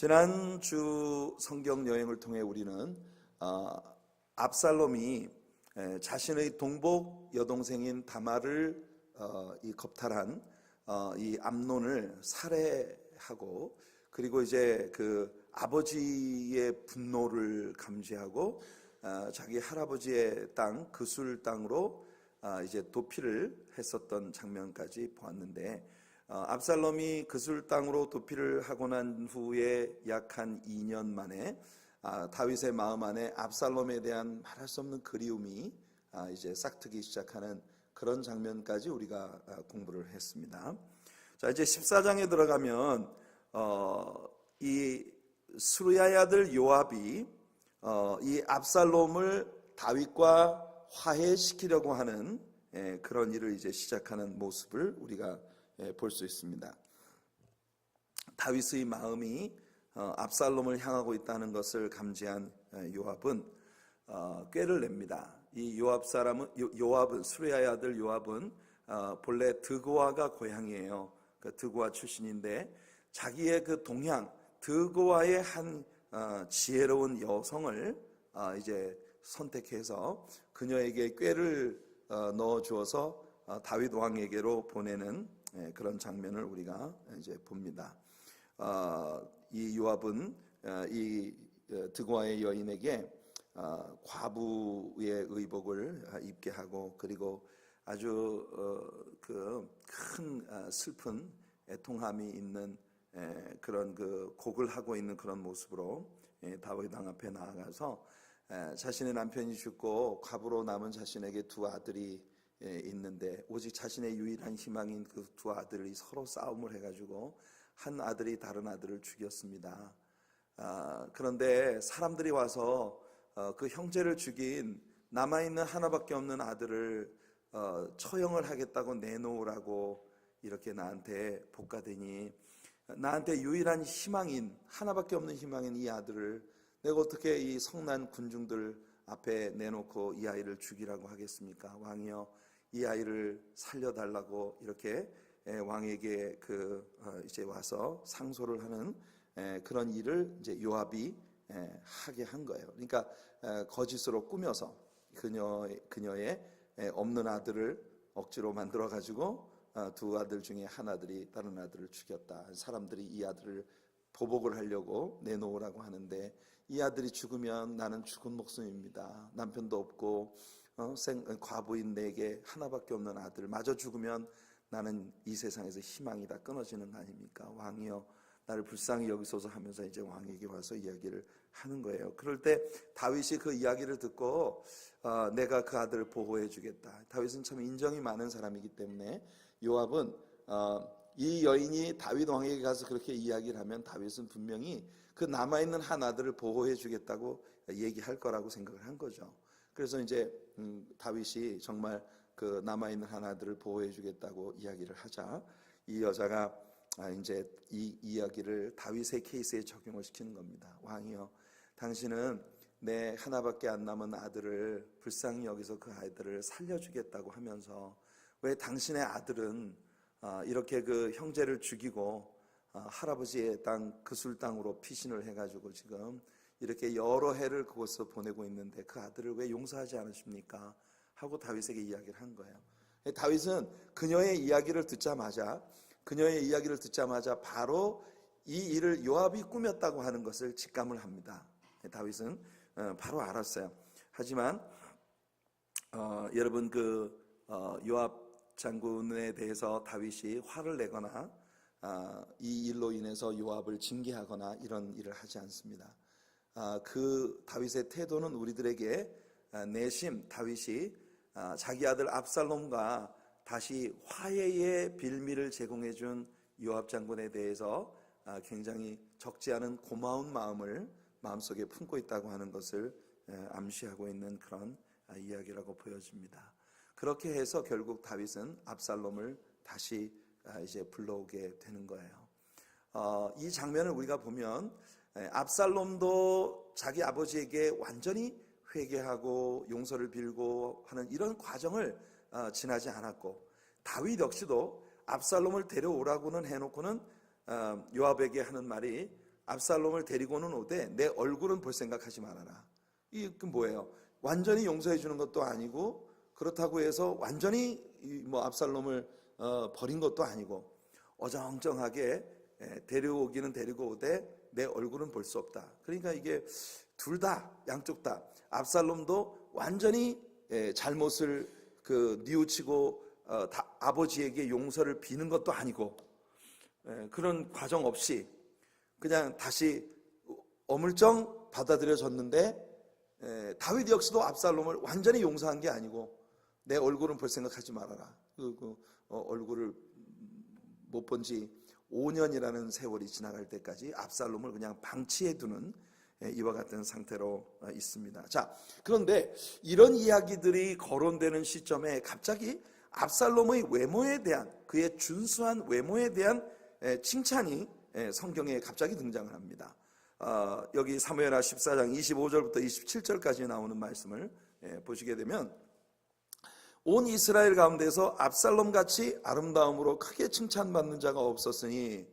지난주 성경 여행을 통해 우리는 압살롬이 자신의 동복 여동생인 다말을 겁탈한 이 암논을 살해하고, 그리고 이제 그 아버지의 분노를 감지하고 자기 할아버지의 땅 그술 땅으로 이제 도피를 했었던 장면까지 보았는데, 압살롬이 그술 땅으로 도피를 하고 난 후에 약 한 2년 만에 다윗의 마음 안에 압살롬에 대한 말할 수 없는 그리움이 이제 싹트기 시작하는 그런 장면까지 우리가 공부를 했습니다. 자, 이제 14장에 들어가면 이 스루야의 아들 요압이 이 압살롬을 다윗과 화해시키려고 하는 그런 일을 이제 시작하는 모습을 우리가 볼 수 있습니다. 다윗의 마음이 압살롬을 향하고 있다는 것을 감지한 요압은 꾀를 냅니다. 이 요압은 스루야의 아들 요압은 본래 드고아가 고향이에요. 그 드고아 출신인데 자기의 그 동향 드고아의 한 지혜로운 여성을 이제 선택해서 그녀에게 꾀를 넣어 주어서 다윗 왕에게로 보내는 그런 장면을 우리가 이제 봅니다. 이 요압은 이 드고아의 여인에게 과부의 의복을 입게 하고, 그리고 아주 그 큰 슬픈 애통함이 있는 그런 그 곡을 하고 있는 그런 모습으로 다윗 왕 앞에 나아가서 자신의 남편이 죽고 과부로 남은 자신에게 두 아들이 있는데 오직 자신의 유일한 희망인 그 두 아들이 서로 싸움을 해가지고 한 아들이 다른 아들을 죽였습니다. 그런데 사람들이 와서 그 형제를 죽인 남아있는 하나밖에 없는 아들을 처형을 하겠다고 내놓으라고 이렇게 나한테 복가되니, 나한테 유일한 희망인 하나밖에 없는 희망인 이 아들을 내가 어떻게 이 성난 군중들 앞에 내놓고 이 아이를 죽이라고 하겠습니까? 왕이여, 이 아이를 살려달라고 이렇게 왕에게 이제 와서 상소를 하는 그런 일을 이제 요압이 하게 한 거예요. 그러니까 거짓으로 꾸며서 그녀의 없는 아들을 억지로 만들어 가지고 두 아들 중에 한 아들이 다른 아들을 죽였다. 사람들이 이 아들을 보복을 하려고 내놓으라고 하는데, 이 아들이 죽으면 나는 죽은 목숨입니다. 남편도 없고 과부인 내게 하나밖에 없는 아들 마저 죽으면 나는 이 세상에서 희망이 다 끊어지는 거 아닙니까? 왕이여, 나를 불쌍히 여기소서 하면서 이제 왕에게 와서 이야기를 하는 거예요. 그럴 때 다윗이 그 이야기를 듣고 내가 그 아들을 보호해 주겠다. 다윗은 참 인정이 많은 사람이기 때문에 요압은 이 여인이 다윗 왕에게 가서 그렇게 이야기를 하면 다윗은 분명히 그 남아있는 한 아들을 보호해 주겠다고 얘기할 거라고 생각을 한 거죠. 그래서 이제 다윗이 정말 그 남아있는 한 아들을 보호해 주겠다고 이야기를 하자 이 여자가 이제 이 이야기를 다윗의 케이스에 적용을 시키는 겁니다. 왕이여, 당신은 내 하나밖에 안 남은 아들을 불쌍히 여기서 그 아이들을 살려주겠다고 하면서 왜 당신의 아들은 이렇게 그 형제를 죽이고 할아버지의 땅 그술 땅으로 피신을 해가지고 지금 이렇게 여러 해를 그곳에서 보내고 있는데 그 아들을 왜 용서하지 않으십니까? 하고 다윗에게 이야기를 한 거예요. 다윗은 그녀의 이야기를 듣자마자 바로 이 일을 요압이 꾸몄다고 하는 것을 직감을 합니다. 다윗은 바로 알았어요. 하지만 여러분 요압 장군에 대해서 다윗이 화를 내거나 이 일로 인해서 요압을 징계하거나 이런 일을 하지 않습니다. 그 다윗의 태도는 우리들에게 내심 다윗이 자기 아들 압살롬과 다시 화해의 빌미를 제공해 준 요압 장군에 대해서 굉장히 적지 않은 고마운 마음을 마음속에 품고 있다고 하는 것을 암시하고 있는 그런 이야기라고 보여집니다. 그렇게 해서 결국 다윗은 압살롬을 다시 이제 불러오게 되는 거예요. 이 장면을 우리가 보면 압살롬도 자기 아버지에게 완전히 회개하고 용서를 빌고 하는 이런 과정을 지나지 않았고, 다윗 역시도 압살롬을 데려오라고는 해놓고는 요압에게 하는 말이 압살롬을 데리고는 오되 내 얼굴은 볼 생각하지 말아라. 이게 뭐예요? 완전히 용서해 주는 것도 아니고 그렇다고 해서 완전히 뭐 압살롬을 버린 것도 아니고 어정쩡하게 데려오기는 데리고 오되 내 얼굴은 볼 수 없다. 그러니까 이게 둘 다, 양쪽 다, 압살롬도 완전히 잘못을 뉘우치고 아버지에게 용서를 비는 것도 아니고 그런 과정 없이 그냥 다시 어물쩡 받아들여졌는데 다윗 역시도 압살롬을 완전히 용서한 게 아니고 내 얼굴은 볼 생각하지 말아라. 얼굴을 못 본 지 5년이라는 세월이 지나갈 때까지 압살롬을 그냥 방치해두는 이와 같은 상태로 있습니다. 자, 그런데 이런 이야기들이 거론되는 시점에 갑자기 압살롬의 외모에 대한, 그의 준수한 외모에 대한 칭찬이 성경에 갑자기 등장을 합니다. 여기 사무엘하 14장 25절부터 27절까지 나오는 말씀을 보시게 되면 온 이스라엘 가운데서 압살롬같이 아름다움으로 크게 칭찬받는 자가 없었으니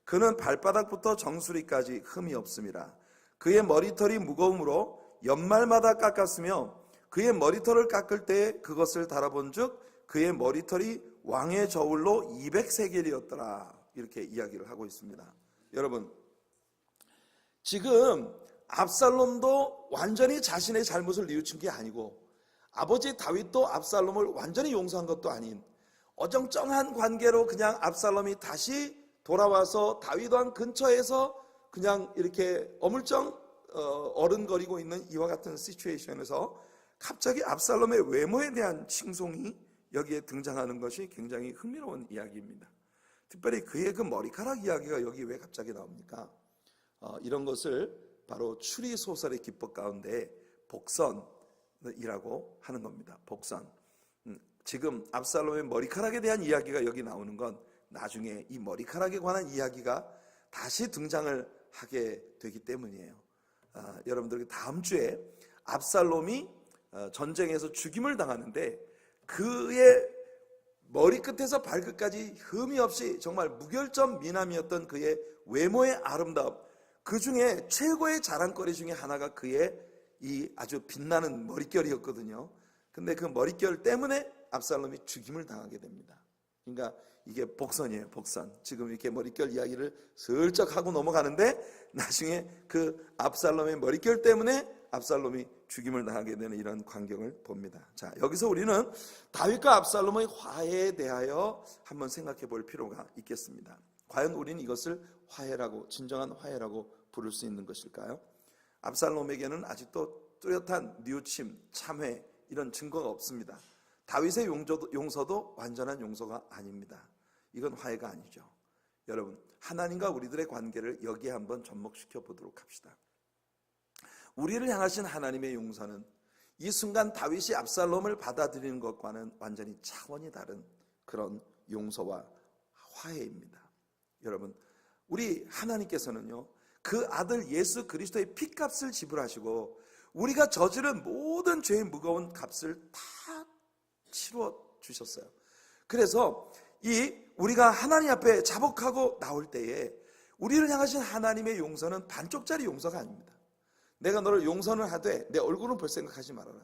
그는 발바닥부터 정수리까지 흠이 없음이라. 그의 머리털이 무거움으로 연말마다 깎았으며 그의 머리털을 깎을 때 그것을 달아본 즉 그의 머리털이 왕의 저울로 200세겔이었더라. 이렇게 이야기를 하고 있습니다. 여러분, 지금 압살롬도 완전히 자신의 잘못을 뉘우친 게 아니고 아버지 다윗도 압살롬을 완전히 용서한 것도 아닌 어정쩡한 관계로 그냥 압살롬이 다시 돌아와서 다윗 왕 근처에서 그냥 이렇게 어물쩡 어른거리고 있는 이와 같은 시츄에이션에서 갑자기 압살롬의 외모에 대한 칭송이 여기에 등장하는 것이 굉장히 흥미로운 이야기입니다. 특별히 그의 그 머리카락 이야기가 여기 왜 갑자기 나옵니까? 이런 것을 바로 추리소설의 기법 가운데 복선이라고 하는 겁니다. 복선. 지금 압살롬의 머리카락에 대한 이야기가 여기 나오는 건 나중에 이 머리카락에 관한 이야기가 다시 등장을 하게 되기 때문이에요. 여러분들 다음 주에 압살롬이 전쟁에서 죽임을 당하는데 그의 머리끝에서 발끝까지 흠이 없이 정말 무결점 미남이었던 그의 외모의 아름다움, 그 중에 최고의 자랑거리 중에 하나가 그의 이 아주 빛나는 머릿결이었거든요. 근데 그 머릿결 때문에 압살롬이 죽임을 당하게 됩니다. 그러니까 이게 복선이에요, 복선. 지금 이렇게 머릿결 이야기를 슬쩍 하고 넘어가는데 나중에 그 압살롬의 머릿결 때문에 압살롬이 죽임을 당하게 되는 이런 광경을 봅니다. 자, 여기서 우리는 다윗과 압살롬의 화해에 대하여 한번 생각해 볼 필요가 있겠습니다. 과연 우리는 이것을 화해라고, 진정한 화해라고 부를 수 있는 것일까요? 압살롬에게는 아직도 뚜렷한 뉘우침, 참회 이런 증거가 없습니다. 다윗의 용서도 완전한 용서가 아닙니다. 이건 화해가 아니죠. 여러분, 하나님과 우리들의 관계를 여기에 한번 접목시켜 보도록 합시다. 우리를 향하신 하나님의 용서는 이 순간 다윗이 압살롬을 받아들이는 것과는 완전히 차원이 다른 그런 용서와 화해입니다. 여러분, 우리 하나님께서는요, 그 아들 예수 그리스도의 피값을 지불하시고 우리가 저지른 모든 죄의 무거운 값을 다 치루어 주셨어요. 그래서 우리가 하나님 앞에 자복하고 나올 때에 우리를 향하신 하나님의 용서는 반쪽짜리 용서가 아닙니다. 내가 너를 용서는 하되 내 얼굴은 볼 생각하지 말아라.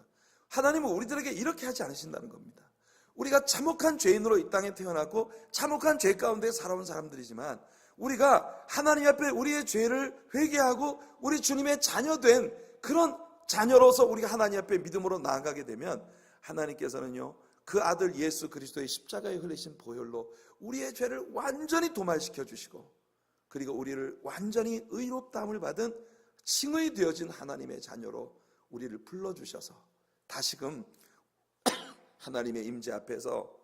하나님은 우리들에게 이렇게 하지 않으신다는 겁니다. 우리가 참혹한 죄인으로 이 땅에 태어났고 참혹한 죄 가운데 살아온 사람들이지만 우리가 하나님 앞에 우리의 죄를 회개하고 우리 주님의 자녀된 그런 자녀로서 우리가 하나님 앞에 믿음으로 나아가게 되면 하나님께서는요, 그 아들 예수 그리스도의 십자가에 흘리신 보혈로 우리의 죄를 완전히 도말시켜 주시고 그리고 우리를 완전히 의롭다함을 받은 칭의 되어진 하나님의 자녀로 우리를 불러주셔서 다시금 하나님의 임재 앞에서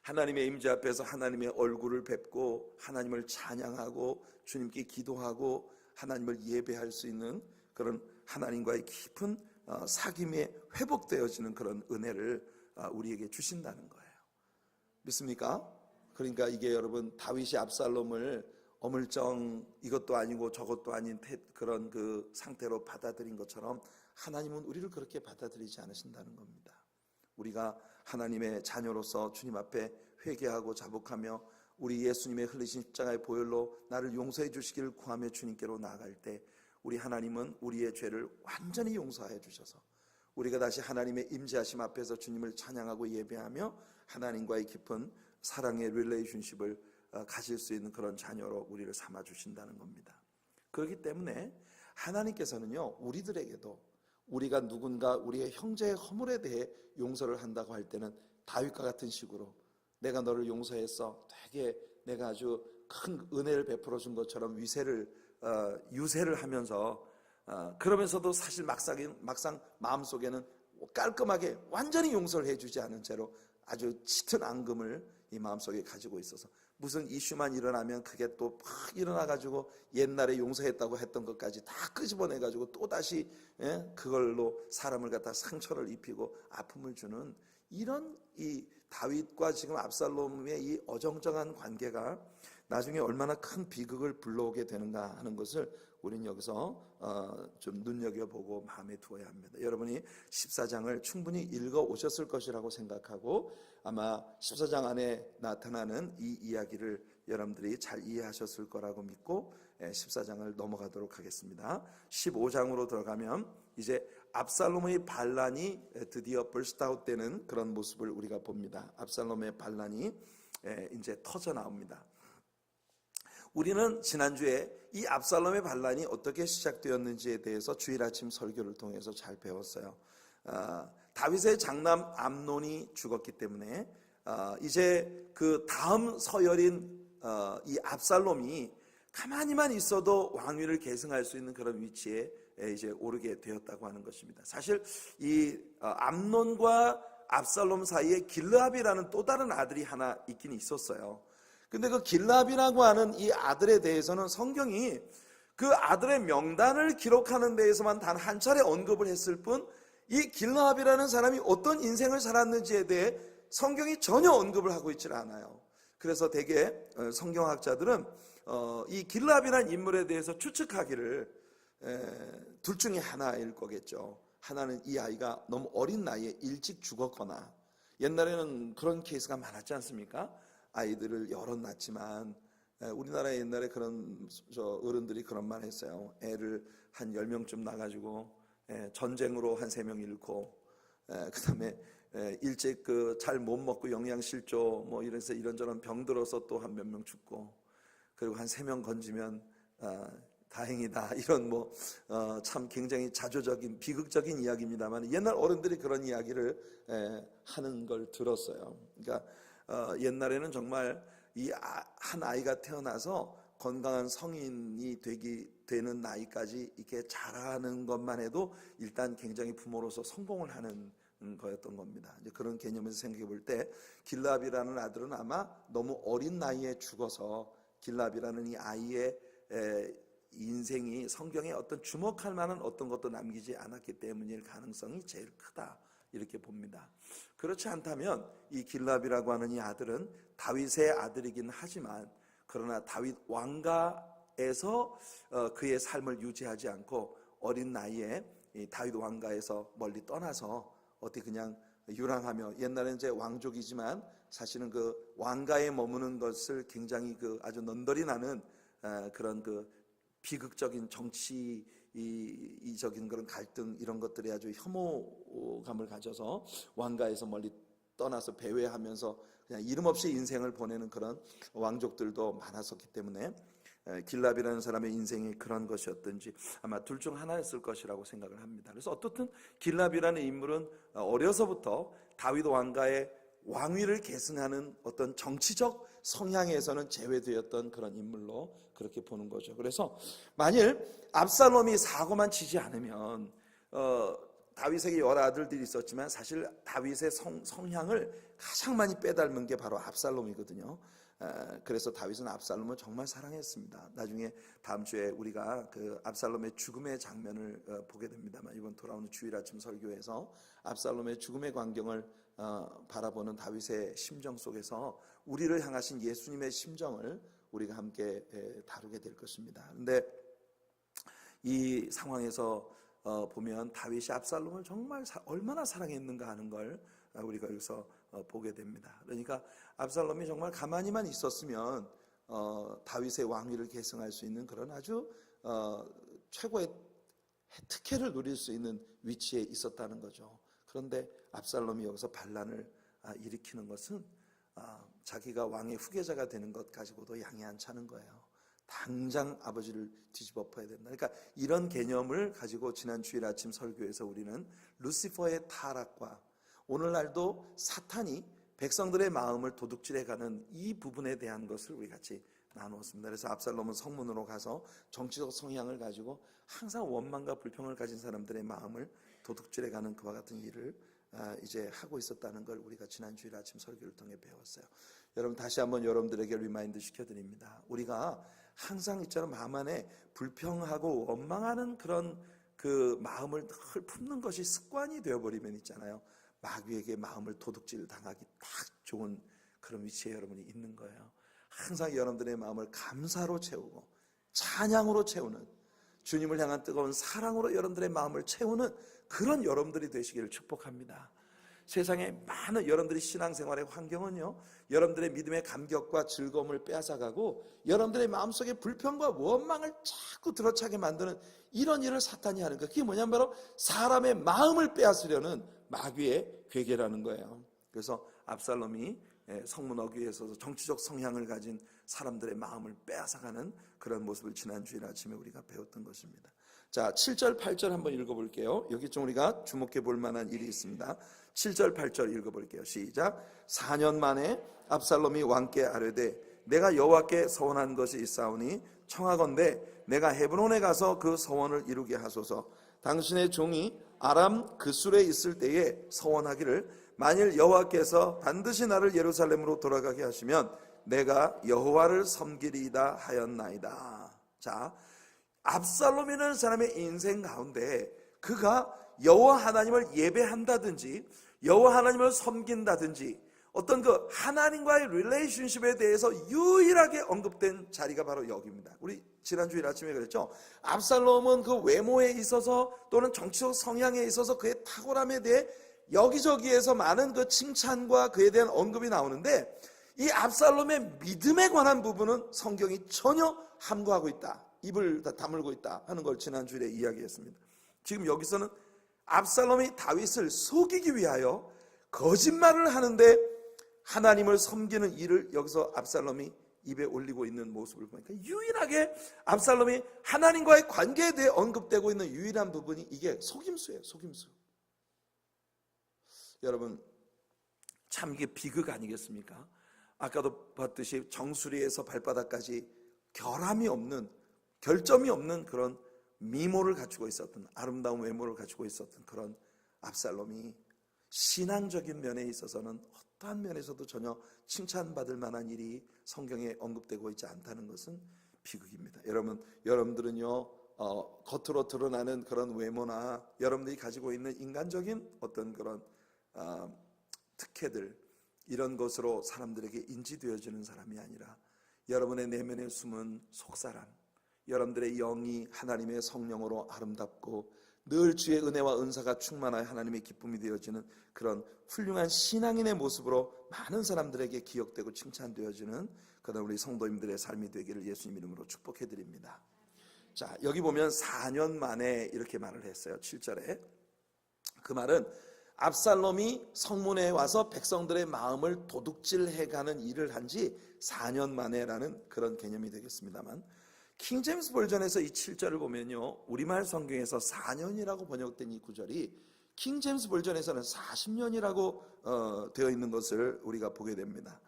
하나님의 임재 앞에서 하나님의 얼굴을 뵙고 하나님을 찬양하고 주님께 기도하고 하나님을 예배할 수 있는 그런 하나님과의 깊은 사귐에 회복되어지는 그런 은혜를 우리에게 주신다는 거예요. 믿습니까? 그러니까 이게 여러분 다윗이 압살롬을 어물쩡 이것도 아니고 저것도 아닌 그런 그 상태로 받아들인 것처럼 하나님은 우리를 그렇게 받아들이지 않으신다는 겁니다. 우리가 하나님의 자녀로서 주님 앞에 회개하고 자복하며 우리 예수님의 흘리신 십자가의 보혈로 나를 용서해 주시기를 구하며 주님께로 나아갈 때 우리 하나님은 우리의 죄를 완전히 용서해 주셔서 우리가 다시 하나님의 임재하심 앞에서 주님을 찬양하고 예배하며 하나님과의 깊은 사랑의 릴레이션십을 가질 수 있는 그런 자녀로 우리를 삼아 주신다는 겁니다. 그렇기 때문에 하나님께서는요, 우리들에게도 우리가 누군가 우리의 형제의 허물에 대해 용서를 한다고 할 때는 다윗과 같은 식으로 내가 너를 용서했어, 되게 내가 아주 큰 은혜를 베풀어 준 것처럼 유세를 하면서 그러면서도 사실 막상 마음속에는 깔끔하게 완전히 용서를 해주지 않은 채로 아주 짙은 앙금을 이 마음속에 가지고 있어서 무슨 이슈만 일어나면 그게 또 막 일어나가지고 옛날에 용서했다고 했던 것까지 다 끄집어내가지고 또다시 그걸로 사람을 갖다 상처를 입히고 아픔을 주는 이런 이 다윗과 지금 압살롬의 이 어정쩡한 관계가 나중에 얼마나 큰 비극을 불러오게 되는가 하는 것을 우리는 여기서 좀 눈여겨보고 마음에 두어야 합니다. 여러분이 14장을 충분히 읽어 오셨을 것이라고 생각하고 아마 14장 안에 나타나는 이 이야기를 여러분들이 잘 이해하셨을 거라고 믿고 14장을 넘어가도록 하겠습니다. 15장으로 들어가면 이제 압살롬의 반란이 드디어 burst 되는 그런 모습을 우리가 봅니다. 압살롬의 반란이 이제 터져 나옵니다. 우리는 지난주에 이 압살롬의 반란이 어떻게 시작되었는지에 대해서 주일 아침 설교를 통해서 잘 배웠어요. 다윗의 장남 암논이 죽었기 때문에 이제 그 다음 서열인 이 압살롬이 가만히만 있어도 왕위를 계승할 수 있는 그런 위치에 이제 오르게 되었다고 하는 것입니다. 사실 이 암논과 압살롬 사이에 길르압이라는 또 다른 아들이 하나 있긴 있었어요. 근데 그 길르압이라고 하는 이 아들에 대해서는 성경이 그 아들의 명단을 기록하는 데에서만 단 한 차례 언급을 했을 뿐 이 길르압이라는 사람이 어떤 인생을 살았는지에 대해 성경이 전혀 언급을 하고 있질 않아요. 그래서 대개 성경학자들은 이 길르압이라는 인물에 대해서 추측하기를 둘 중에 하나일 거겠죠. 하나는 이 아이가 너무 어린 나이에 일찍 죽었거나, 옛날에는 그런 케이스가 많았지 않습니까? 아이들을 여럿 낳지만 우리나라에 옛날에 그런 어른들이 그런 말 했어요. 애를 한 10명쯤 낳아가지고 전쟁으로 한 3명 잃고 그 다음에 일찍 잘 못 먹고 영양실조 뭐 이래서 이런저런 병 들어서 또 한 몇 명 죽고 그리고 한 3명 건지면 다행이다, 이런 참 굉장히 자조적인 비극적인 이야기입니다만 옛날 어른들이 그런 이야기를 하는 걸 들었어요. 그러니까 옛날에는 정말 이 한 아이가 태어나서 건강한 성인이 되는 나이까지 이렇게 자라는 것만 해도 일단 굉장히 부모로서 성공을 하는 거였던 겁니다. 이제 그런 개념에서 생각해 볼 때 길르압이라는 아들은 아마 너무 어린 나이에 죽어서 길르압이라는 이 아이의 인생이 성경에 어떤 주목할 만한 어떤 것도 남기지 않았기 때문일 가능성이 제일 크다, 이렇게 봅니다. 그렇지 않다면 이 길르압이라고 하는 이 아들은 다윗의 아들이긴 하지만 그러나 다윗 왕가에서 그의 삶을 유지하지 않고 어린 나이에 이 다윗 왕가에서 멀리 떠나서 어디 그냥 유랑하며, 옛날에는 이제 왕족이지만 사실은 그 왕가에 머무는 것을 굉장히 아주 넌덜이 나는 그런 비극적인 정치적인 그런 갈등, 이런 것들이 아주 혐오감을 가져서 왕가에서 멀리 떠나서 배회하면서 그냥 이름 없이 인생을 보내는 그런 왕족들도 많았었기 때문에 길르압이라는 사람의 인생이 그런 것이었든지 아마 둘 중 하나였을 것이라고 생각을 합니다. 그래서 어떻든 길르압이라는 인물은 어려서부터 다윗 왕가의 왕위를 계승하는 어떤 정치적 성향에서는 제외되었던 그런 인물로 그렇게 보는 거죠. 그래서 만일 압살롬이 사고만 치지 않으면 다윗에게 여러 아들들이 있었지만 사실 다윗의 성향을 가장 많이 빼닮은 게 바로 압살롬이거든요. 그래서 다윗은 압살롬을 정말 사랑했습니다. 나중에 다음 주에 우리가 그 압살롬의 죽음의 장면을 보게 됩니다만, 이번 돌아오는 주일 아침 설교에서 압살롬의 죽음의 광경을 바라보는 다윗의 심정 속에서 우리를 향하신 예수님의 심정을 우리가 함께 다루게 될 것입니다. 그런데 이 상황에서 보면 다윗이 압살롬을 정말 얼마나 사랑했는가 하는 걸 우리가 여기서 보게 됩니다. 그러니까 압살롬이 정말 가만히만 있었으면 다윗의 왕위를 계승할 수 있는 그런 아주 최고의 특혜를 누릴 수 있는 위치에 있었다는 거죠. 그런데 압살롬이 여기서 반란을 일으키는 것은 자기가 왕의 후계자가 되는 것 가지고도 양해한찮은 거예요. 당장 아버지를 뒤집어 엎어야 된다. 그러니까 이런 개념을 가지고 지난 주일 아침 설교에서 우리는 루시퍼의 타락과 오늘날도 사탄이 백성들의 마음을 도둑질해가는 이 부분에 대한 것을 우리 같이 나누었습니다. 그래서 압살롬은 성문으로 가서 정치적 성향을 가지고 항상 원망과 불평을 가진 사람들의 마음을 도둑질해가는 그와 같은 일을 이제 하고 있었다는 걸 우리가 지난 주일 아침 설교를 통해 배웠어요. 여러분, 다시 한번 여러분들에게 리마인드 시켜드립니다. 우리가 항상 있잖아요, 마음 안에 불평하고 원망하는 그런 그 마음을 늘 품는 것이 습관이 되어버리면 있잖아요, 마귀에게 마음을 도둑질 당하기 딱 좋은 그런 위치에 여러분이 있는 거예요. 항상 여러분들의 마음을 감사로 채우고 찬양으로 채우는, 주님을 향한 뜨거운 사랑으로 여러분들의 마음을 채우는 그런 여러분들이 되시기를 축복합니다. 세상에 많은 여러분들의 신앙생활의 환경은요, 여러분들의 믿음의 감격과 즐거움을 빼앗아가고 여러분들의 마음속에 불평과 원망을 자꾸 들어차게 만드는 이런 일을 사탄이 하는 거예요. 그게 뭐냐면 바로 사람의 마음을 빼앗으려는 마귀의 괴계라는 거예요. 그래서 압살롬이 성문 어귀에 서서 정치적 성향을 가진 사람들의 마음을 빼앗아가는 그런 모습을 지난 주일 아침에 우리가 배웠던 것입니다. 자, 7절 8절 한번 읽어볼게요. 여기 좀 우리가 주목해 볼 만한 일이 있습니다. 7절 8절 읽어볼게요. 시작. 4년 만에 압살롬이 왕께 아뢰되 내가 여호와께 서원한 것이 있사오니 청하건대 내가 헤브론에 가서 그 서원을 이루게 하소서. 당신의 종이 아람 그술에 있을 때에 서원하기를 만일 여호와께서 반드시 나를 예루살렘으로 돌아가게 하시면 내가 여호와를 섬기리이다 하였나이다. 자, 압살롬이라는 사람의 인생 가운데 그가 여호와 하나님을 예배한다든지 여호와 하나님을 섬긴다든지 어떤 그 하나님과의 릴레이션십에 대해서 유일하게 언급된 자리가 바로 여기입니다. 우리 지난주일 아침에 그랬죠. 압살롬은 그 외모에 있어서 또는 정치적 성향에 있어서 그의 탁월함에 대해 여기저기에서 많은 그 칭찬과 그에 대한 언급이 나오는데 이 압살롬의 믿음에 관한 부분은 성경이 전혀 함구하고 있다, 입을 다 다물고 있다 하는 걸 지난주에 이야기했습니다. 지금 여기서는 압살롬이 다윗을 속이기 위하여 거짓말을 하는데 하나님을 섬기는 일을 여기서 압살롬이 입에 올리고 있는 모습을 보니까 유일하게 압살롬이 하나님과의 관계에 대해 언급되고 있는 유일한 부분이 이게 속임수예요. 속임수. 여러분, 참 이게 비극 아니겠습니까? 아까도 봤듯이 정수리에서 발바닥까지 결함이 없는, 결점이 없는 그런 미모를 갖추고 있었던, 아름다운 외모를 갖추고 있었던 그런 압살롬이 신앙적인 면에 있어서는 어떠한 면에서도 전혀 칭찬받을 만한 일이 성경에 언급되고 있지 않다는 것은 비극입니다. 여러분들은요, 겉으로 드러나는 그런 외모나 여러분들이 가지고 있는 인간적인 어떤 그런 특혜들, 이런 것으로 사람들에게 인지되어지는 사람이 아니라 여러분의 내면에 숨은 속사람, 여러분들의 영이 하나님의 성령으로 아름답고 늘 주의 은혜와 은사가 충만하여 하나님의 기쁨이 되어지는 그런 훌륭한 신앙인의 모습으로 많은 사람들에게 기억되고 칭찬되어지는 그런 우리 성도님들의 삶이 되기를 예수님 이름으로 축복해 드립니다. 자, 여기 보면 4년 만에 이렇게 말을 했어요. 7절에. 그 말은 압살롬이 성문에 와서 백성들의 마음을 도둑질해가는 일을 한 지 4년 만에라는 그런 개념이 되겠습니다만, 킹제임스 버전에서 이 7절을 보면요, 우리말 성경에서 4년이라고 번역된 이 구절이 킹제임스 버전에서는 40년이라고 되어 있는 것을 우리가 보게 됩니다.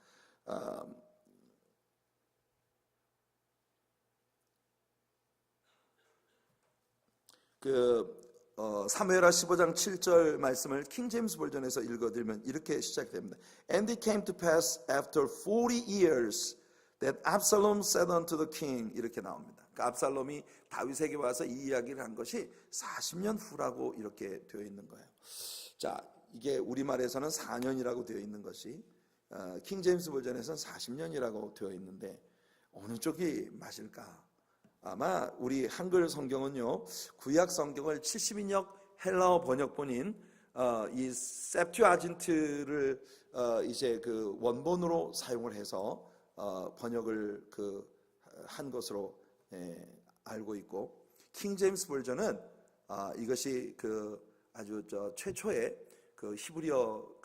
사무엘하 15장 7절 말씀을 킹제임스 버전에서 읽어드리면 이렇게 시작됩니다. And it came to pass after 40 years that Absalom said unto the king, 이렇게 나옵니다. 그러니까 압살롬이 다윗에게 와서 이 이야기를 한 것이 40년 후라고 이렇게 되어 있는 거예요. 자, 이게 우리말에서는 4년이라고 되어 있는 것이 킹제임스 버전에서는 40년이라고 되어 있는데 어느 쪽이 맞을까? 아마 우리 한글 성경은요, 구약 성경을 70인역 헬라어 번역본인 이 셉튜아진트를 이제 그 원본으로 사용을 해서 번역을 한 것으로 알고 있고, 킹 제임스 버전은 이것이 아주 최초의 히브리어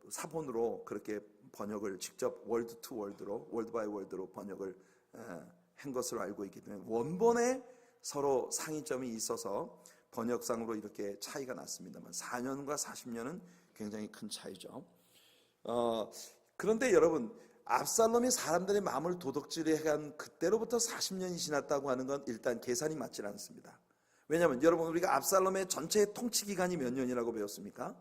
사본으로 그렇게 번역을 직접 월드 투 월드로, 월드 바이 월드로 번역을 한 것으로 알고 있기 때문에 원본에 서로 상이점이 있어서 번역상으로 이렇게 차이가 났습니다만 4년과 40년은 굉장히 큰 차이죠. 그런데 여러분, 압살롬이 사람들의 마음을 도둑질해간 그때로부터 40년이 지났다고 하는 건 일단 계산이 맞지 않습니다. 왜냐하면 여러분, 우리가 압살롬의 전체 통치 기간이 몇 년이라고 배웠습니까?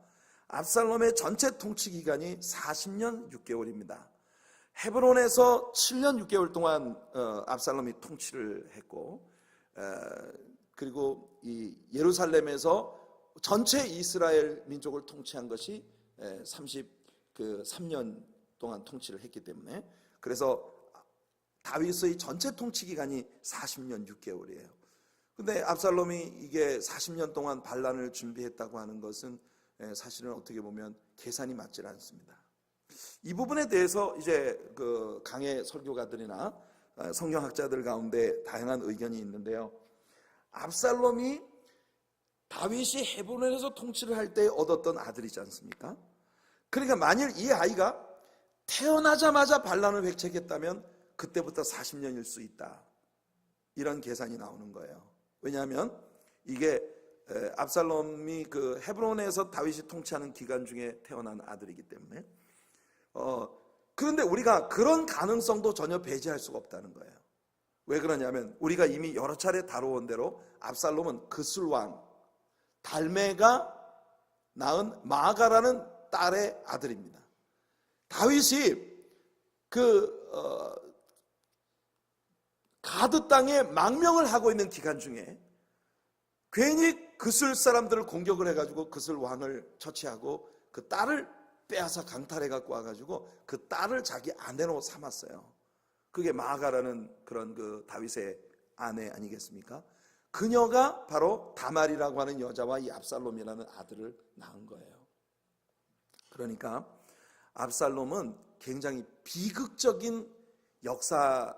압살롬의 전체 통치 기간이 40년 6개월입니다. 헤브론에서 7년 6개월 동안 압살롬이 통치를 했고, 그리고 이 예루살렘에서 전체 이스라엘 민족을 통치한 것이 33년 동안 통치를 했기 때문에, 그래서 다윗의 전체 통치 기간이 40년 6개월이에요. 근데 압살롬이 이게 40년 동안 반란을 준비했다고 하는 것은 사실은 어떻게 보면 계산이 맞지 않습니다. 이 부분에 대해서 이제 강해 설교가들이나 성경학자들 가운데 다양한 의견이 있는데요. 압살롬이 다윗이 헤브론에서 통치를 할 때 얻었던 아들이지 않습니까? 그러니까 만일 이 아이가 태어나자마자 반란을 획책했다면 그때부터 40년일 수 있다, 이런 계산이 나오는 거예요. 왜냐하면 이게 압살롬이 헤브론에서 다윗이 통치하는 기간 중에 태어난 아들이기 때문에. 그런데 우리가 그런 가능성도 전혀 배제할 수가 없다는 거예요. 왜 그러냐면 우리가 이미 여러 차례 다뤄온 대로 압살롬은 그술왕 달메가 낳은 마아가라는 딸의 아들입니다. 다윗이 가드 땅에 망명을 하고 있는 기간 중에 괜히 그술 사람들을 공격을 해가지고 그술 왕을 처치하고 그 딸을 빼앗아 강탈해 갖고 와가지고 그 딸을 자기 아내로 삼았어요. 그게 마아가라는 그런 다윗의 아내 아니겠습니까? 그녀가 바로 다말이라고 하는 여자와 이 압살롬이라는 아들을 낳은 거예요. 그러니까 압살롬은 굉장히 비극적인 역사를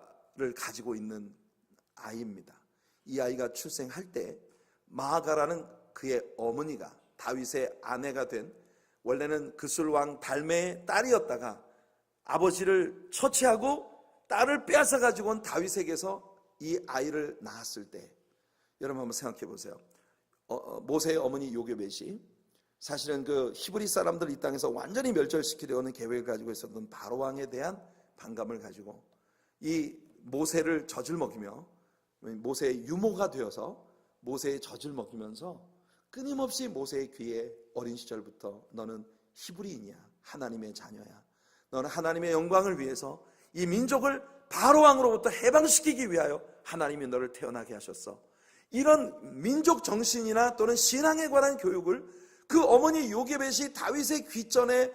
가지고 있는 아이입니다. 이 아이가 출생할 때 마아가라는 그의 어머니가 다윗의 아내가 된, 원래는 그술왕 달메의 딸이었다가 아버지를 처치하고 딸을 빼앗아 가지고 온 다윗에게서 이 아이를 낳았을 때, 여러분 한번 생각해 보세요. 모세의 어머니 요게벳이 사실은 히브리 사람들 이 땅에서 완전히 멸절시키려는 계획을 가지고 있었던 바로왕에 대한 반감을 가지고 이 모세를 젖을 먹이며 모세의 유모가 되어서 모세의 젖을 먹이면서 끊임없이 모세의 귀에 어린 시절부터 너는 히브리인이야, 하나님의 자녀야, 너는 하나님의 영광을 위해서 이 민족을 바로왕으로부터 해방시키기 위하여 하나님이 너를 태어나게 하셨어, 이런 민족 정신이나 또는 신앙에 관한 교육을 그 어머니 요게벳이 다윗의 귀전에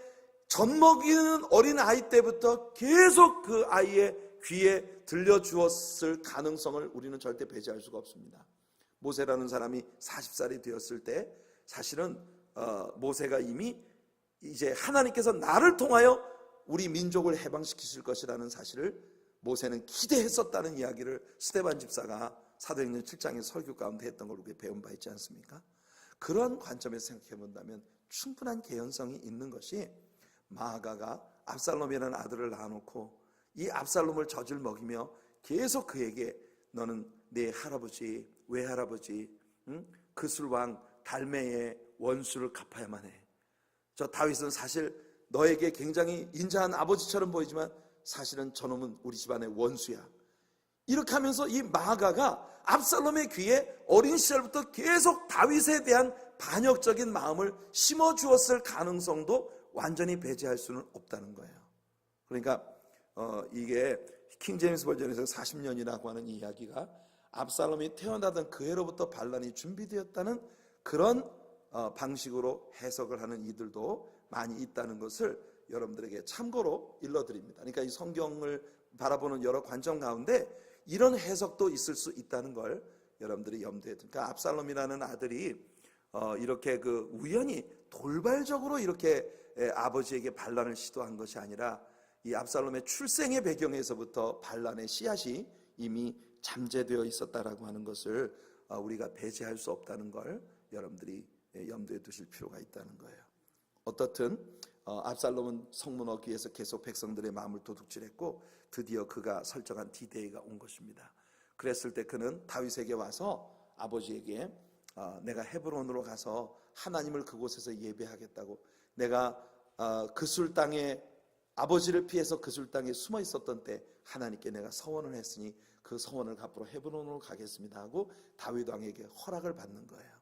젖먹이는 어린 아이 때부터 계속 그 아이의 귀에 들려주었을 가능성을 우리는 절대 배제할 수가 없습니다. 모세라는 사람이 40살이 되었을 때 사실은 모세가 이미 이제 하나님께서 나를 통하여 우리 민족을 해방시키실 것이라는 사실을 모세는 기대했었다는 이야기를 스데반 집사가 사도행전 7장의 설교 가운데 했던 걸 우리가 배운 바 있지 않습니까? 그런 관점에서 생각해 본다면 충분한 개연성이 있는 것이, 마아가가 압살롬이라는 아들을 낳아놓고 이 압살롬을 젖을 먹이며 계속 그에게 너는 내 할아버지, 외할아버지, 그술왕 달메의 원수를 갚아야만 해. 저 다윗은 사실 너에게 굉장히 인자한 아버지처럼 보이지만 사실은 저놈은 우리 집안의 원수야. 이렇게 하면서 이 마아가가 압살롬의 귀에 어린 시절부터 계속 다윗에 대한 반역적인 마음을 심어주었을 가능성도 완전히 배제할 수는 없다는 거예요. 그러니까 이게 킹 제임스 버전에서 40년이라고 하는 이야기가 압살롬이 태어나던 그 해로부터 반란이 준비되었다는 그런 방식으로 해석을 하는 이들도 많이 있다는 것을 여러분들에게 참고로 일러드립니다. 그러니까 이 성경을 바라보는 여러 관점 가운데 이런 해석도 있을 수 있다는 걸 여러분들이 염두에 두고, 그러니까 압살롬이라는 아들이 이렇게 우연히 돌발적으로 이렇게 아버지에게 반란을 시도한 것이 아니라 이 압살롬의 출생의 배경에서부터 반란의 씨앗이 이미 잠재되어 있었다라고 하는 것을 우리가 배제할 수 없다는 걸 여러분들이 염두에 두실 필요가 있다는 거예요. 어떻든 압살롬은 성문 얻기 위해서 계속 백성들의 마음을 도둑질했고 드디어 그가 설정한 D-Day가 온 것입니다. 그랬을 때 그는 다윗에게 와서 아버지에게 내가 헤브론으로 가서 하나님을 그곳에서 예배하겠다고, 내가 그술 땅에 아버지를 피해서 그술 땅에 숨어 있었던 때 하나님께 내가 서원을 했으니 그 서원을 갚으러 헤브론으로 가겠습니다 하고 다윗 왕에게 허락을 받는 거예요.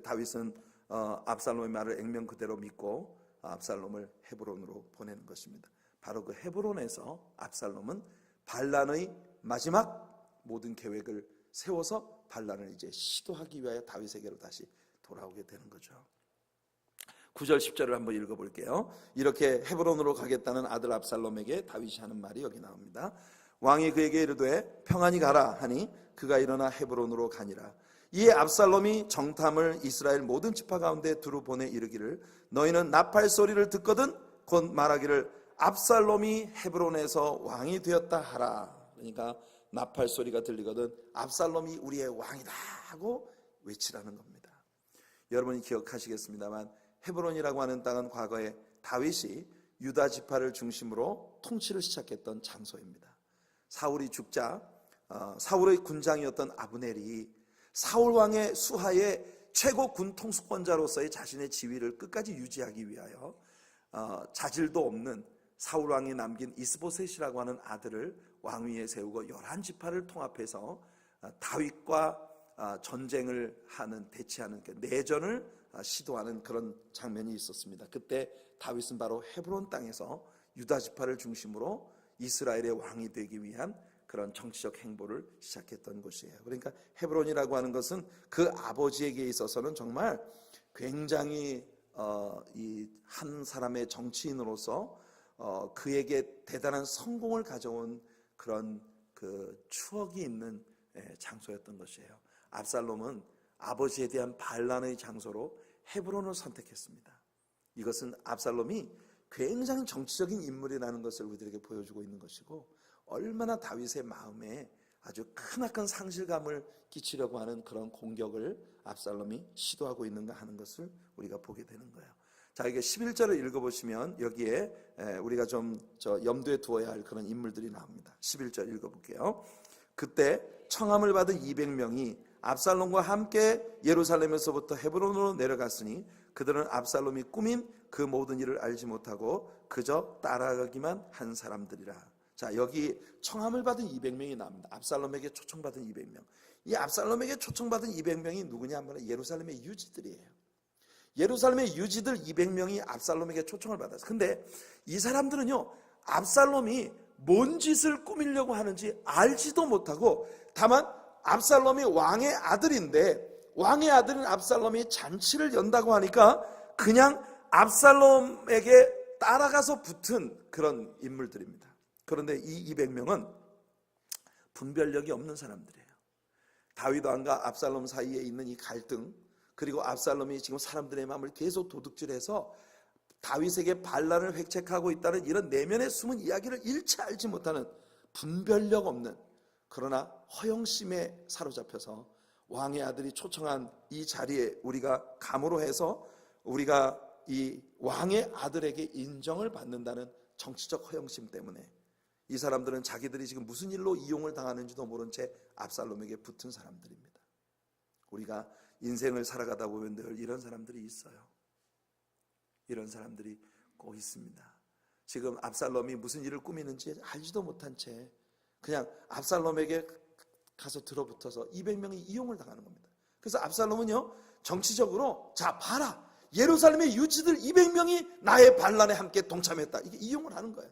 다윗은 압살롬의 말을 액면 그대로 믿고 압살롬을 헤브론으로 보내는 것입니다. 바로 그 헤브론에서 압살롬은 반란의 마지막 모든 계획을 세워서 반란을 이제 시도하기 위하여 다윗에게로 다시 돌아오게 되는 거죠. 9절 10절을 한번 읽어볼게요. 이렇게 헤브론으로 가겠다는 아들 압살롬에게 다윗이 하는 말이 여기 나옵니다. 왕이 그에게 이르되 평안히 가라 하니 그가 일어나 헤브론으로 가니라. 이에 압살롬이 정탐을 이스라엘 모든 지파 가운데 두루 보내 이르기를 너희는 나팔 소리를 듣거든 곧 말하기를 압살롬이 헤브론에서 왕이 되었다 하라. 그러니까 나팔 소리가 들리거든 압살롬이 우리의 왕이다 하고 외치라는 겁니다. 여러분이 기억하시겠습니다만 헤브론이라고 하는 땅은 과거에 다윗이 유다 지파를 중심으로 통치를 시작했던 장소입니다. 사울이 죽자 사울의 군장이었던 아브넬이 사울 왕의 수하에 최고 군 통수권자로서의 자신의 지위를 끝까지 유지하기 위하여 자질도 없는 사울 왕이 남긴 이스보셋이라고 하는 아들을 왕위에 세우고 11지파를 통합해서 다윗과 전쟁을 하는, 대치하는, 내전을 시도하는 그런 장면이 있었습니다. 그때 다윗은 바로 헤브론 땅에서 유다 지파를 중심으로 이스라엘의 왕이 되기 위한 그런 정치적 행보를 시작했던 곳이에요. 그러니까 헤브론이라고 하는 것은 그 아버지에게 있어서는 정말 굉장히 이 한 사람의 정치인으로서 그에게 대단한 성공을 가져온 그런 그 추억이 있는 장소였던 것이에요. 압살롬은 아버지에 대한 반란의 장소로 헤브론을 선택했습니다. 이것은 압살롬이 굉장히 정치적인 인물이라는 것을 우리들에게 보여주고 있는 것이고, 얼마나 다윗의 마음에 아주 크나큰 상실감을 끼치려고 하는 그런 공격을 압살롬이 시도하고 있는가 하는 것을 우리가 보게 되는 거예요. 자, 이게 11절을 읽어보시면 여기에 우리가 좀 염두에 두어야 할 그런 인물들이 나옵니다. 11절 읽어볼게요. 그때 청함을 받은 200명이 압살롬과 함께 예루살렘에서부터 헤브론으로 내려갔으니 그들은 압살롬이 꾸민 그 모든 일을 알지 못하고 그저 따라가기만 한 사람들이라. 자, 여기 청함을 받은 200명이 나옵니다. 압살롬에게 초청받은 200명. 이 압살롬에게 초청받은 200명이 누구냐 하면 예루살렘의 유지들이에요. 예루살렘의 유지들 200명이 압살롬에게 초청을 받았어요. 근데 이 사람들은요, 압살롬이 뭔 짓을 꾸미려고 하는지 알지도 못하고, 다만 압살롬이 왕의 아들인데 왕의 아들인 압살롬이 잔치를 연다고 하니까 그냥 압살롬에게 따라가서 붙은 그런 인물들입니다. 그런데 이 200명은 분별력이 없는 사람들이에요. 다윗 왕과 압살롬 사이에 있는 이 갈등, 그리고 압살롬이 지금 사람들의 마음을 계속 도둑질해서 다윗에게 반란을 획책하고 있다는 이런 내면의 숨은 이야기를 일체 알지 못하는 분별력 없는, 그러나 허영심에 사로잡혀서 왕의 아들이 초청한 이 자리에 우리가 감으로 해서 우리가 이 왕의 아들에게 인정을 받는다는 정치적 허영심 때문에 이 사람들은 자기들이 지금 무슨 일로 이용을 당하는지도 모른 채 압살롬에게 붙은 사람들입니다. 우리가 인생을 살아가다 보면 늘 이런 사람들이 있어요. 이런 사람들이 꼭 있습니다. 지금 압살롬이 무슨 일을 꾸미는지 알지도 못한 채 그냥 압살롬에게 가서 들어붙어서 200명이 이용을 당하는 겁니다. 그래서 압살롬은요, 정치적으로 자 봐라, 예루살렘의 유지들 200명이 나의 반란에 함께 동참했다, 이게 이용을 하는 거예요.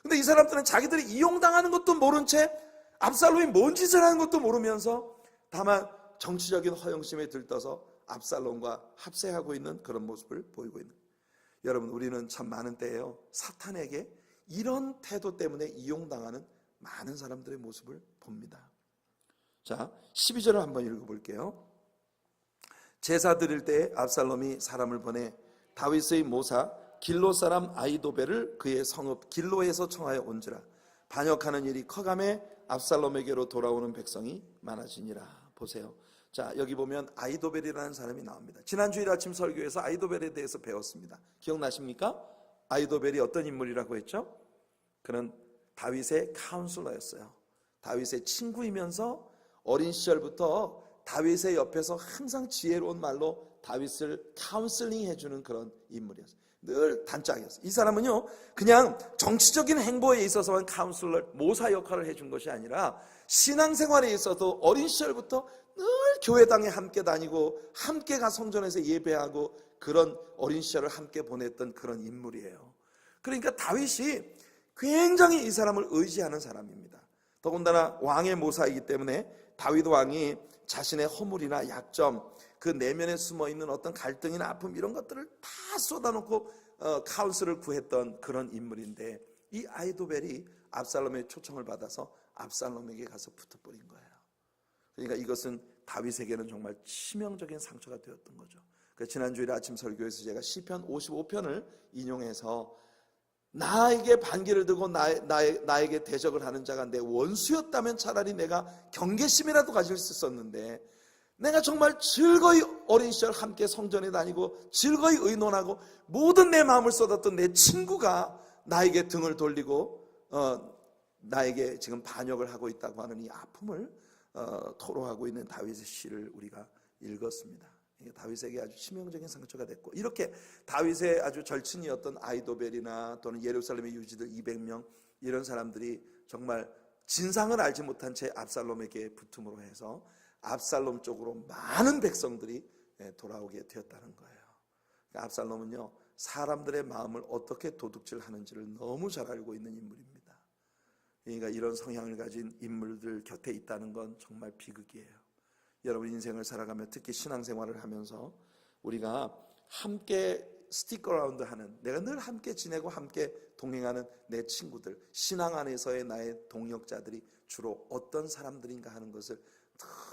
근데 이 사람들은 자기들이 이용당하는 것도 모른 채 압살롬이 뭔 짓을 하는 것도 모르면서 다만 정치적인 허영심에 들떠서 압살롬과 합세하고 있는 그런 모습을 보이고 있는 거예요. 여러분, 우리는 참 많은 때에요, 사탄에게 이런 태도 때문에 이용당하는 많은 사람들의 모습을 봅니다. 자, 12절을 한번 읽어볼게요. 제사 드릴 때 압살롬이 사람을 보내 다윗의 모사 길로 사람 아히도벨을 그의 성읍 길로에서 청하여 온지라. 반역하는 일이 커감에 압살롬에게로 돌아오는 백성이 많아지니라. 보세요. 자, 여기 보면 아히도벨이라는 사람이 나옵니다. 지난 주일 아침 설교에서 아히도벨에 대해서 배웠습니다. 기억나십니까? 아히도벨이 어떤 인물이라고 했죠? 그는 다윗의 카운슬러였어요. 다윗의 친구이면서 어린 시절부터 다윗의 옆에서 항상 지혜로운 말로 다윗을 카운슬링 해주는 그런 인물이었어요. 늘 단짝이었어요. 이 사람은요, 그냥 정치적인 행보에 있어서만 카운슬러, 모사 역할을 해준 것이 아니라 신앙생활에 있어도 어린 시절부터 늘 교회당에 함께 다니고 함께 가 성전에서 예배하고 그런 어린 시절을 함께 보냈던 그런 인물이에요. 그러니까 다윗이 굉장히 이 사람을 의지하는 사람입니다. 더군다나 왕의 모사이기 때문에 다윗 왕이 자신의 허물이나 약점, 그 내면에 숨어있는 어떤 갈등이나 아픔 이런 것들을 다 쏟아놓고 카운슬을 구했던 그런 인물인데, 이 아히도벨이 압살롬의 초청을 받아서 압살롬에게 가서 붙어버린 거예요. 그러니까 이것은 다윗에게는 정말 치명적인 상처가 되었던 거죠. 지난주일에 아침 설교에서 제가 시편 55편을 인용해서 나에게 반기를 들고 나에게 대적을 하는 자가 내 원수였다면 차라리 내가 경계심이라도 가질 수 있었는데, 내가 정말 즐거이 어린 시절 함께 성전에 다니고 즐거이 의논하고 모든 내 마음을 쏟았던 내 친구가 나에게 등을 돌리고 나에게 지금 반역을 하고 있다고 하는 이 아픔을 토로하고 있는 다윗의 시를 우리가 읽었습니다. 다윗에게 아주 치명적인 상처가 됐고, 이렇게 다윗의 아주 절친이었던 아히도벨이나 또는 예루살렘의 유지들 200명 이런 사람들이 정말 진상을 알지 못한 채 압살롬에게 붙음으로 해서 압살롬 쪽으로 많은 백성들이 돌아오게 되었다는 거예요. 그러니까 압살롬은요, 사람들의 마음을 어떻게 도둑질하는지를 너무 잘 알고 있는 인물입니다. 그러니까 이런 성향을 가진 인물들 곁에 있다는 건 정말 비극이에요. 여러분 인생을 살아가며 특히 신앙생활을 하면서 우리가 함께 스틱 어라운드 하는, 내가 늘 함께 지내고 함께 동행하는 내 친구들, 신앙 안에서의 나의 동역자들이 주로 어떤 사람들인가 하는 것을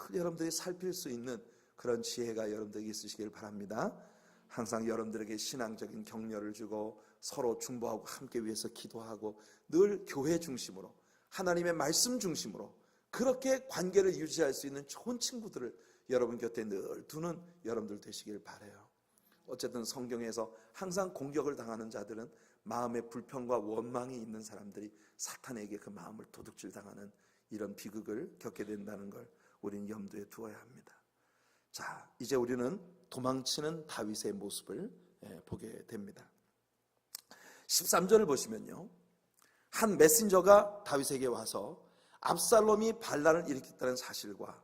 늘 여러분들이 살필 수 있는 그런 지혜가 여러분들에게 있으시길 바랍니다. 항상 여러분들에게 신앙적인 격려를 주고 서로 중보하고 함께 위해서 기도하고 늘 교회 중심으로 하나님의 말씀 중심으로 그렇게 관계를 유지할 수 있는 좋은 친구들을 여러분 곁에 늘 두는 여러분들 되시길 바라요. 어쨌든 성경에서 항상 공격을 당하는 자들은 마음의 불평과 원망이 있는 사람들이 사탄에게 그 마음을 도둑질 당하는 이런 비극을 겪게 된다는 걸 우리는 염두에 두어야 합니다. 자, 이제 우리는 도망치는 다윗의 모습을 보게 됩니다. 13절을 보시면요, 한 메신저가 다윗에게 와서 압살롬이 반란을 일으켰다는 사실과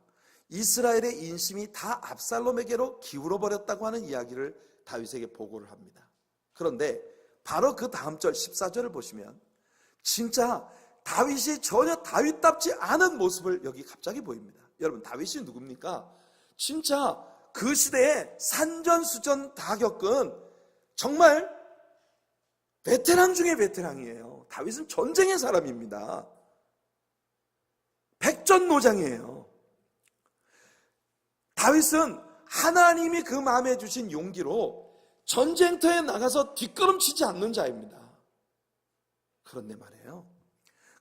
이스라엘의 인심이 다 압살롬에게로 기울어 버렸다고 하는 이야기를 다윗에게 보고를 합니다. 그런데 바로 그 다음 절 14절을 보시면 진짜 다윗이 전혀 다윗답지 않은 모습을 여기 갑자기 보입니다. 여러분, 다윗이 누굽니까? 진짜 그 시대에 산전수전 다 겪은 정말 베테랑 중에 베테랑이에요. 다윗은 전쟁의 사람입니다. 백전노장이에요. 다윗은 하나님이 그 마음에 주신 용기로 전쟁터에 나가서 뒷걸음치지 않는 자입니다. 그런데 말이에요,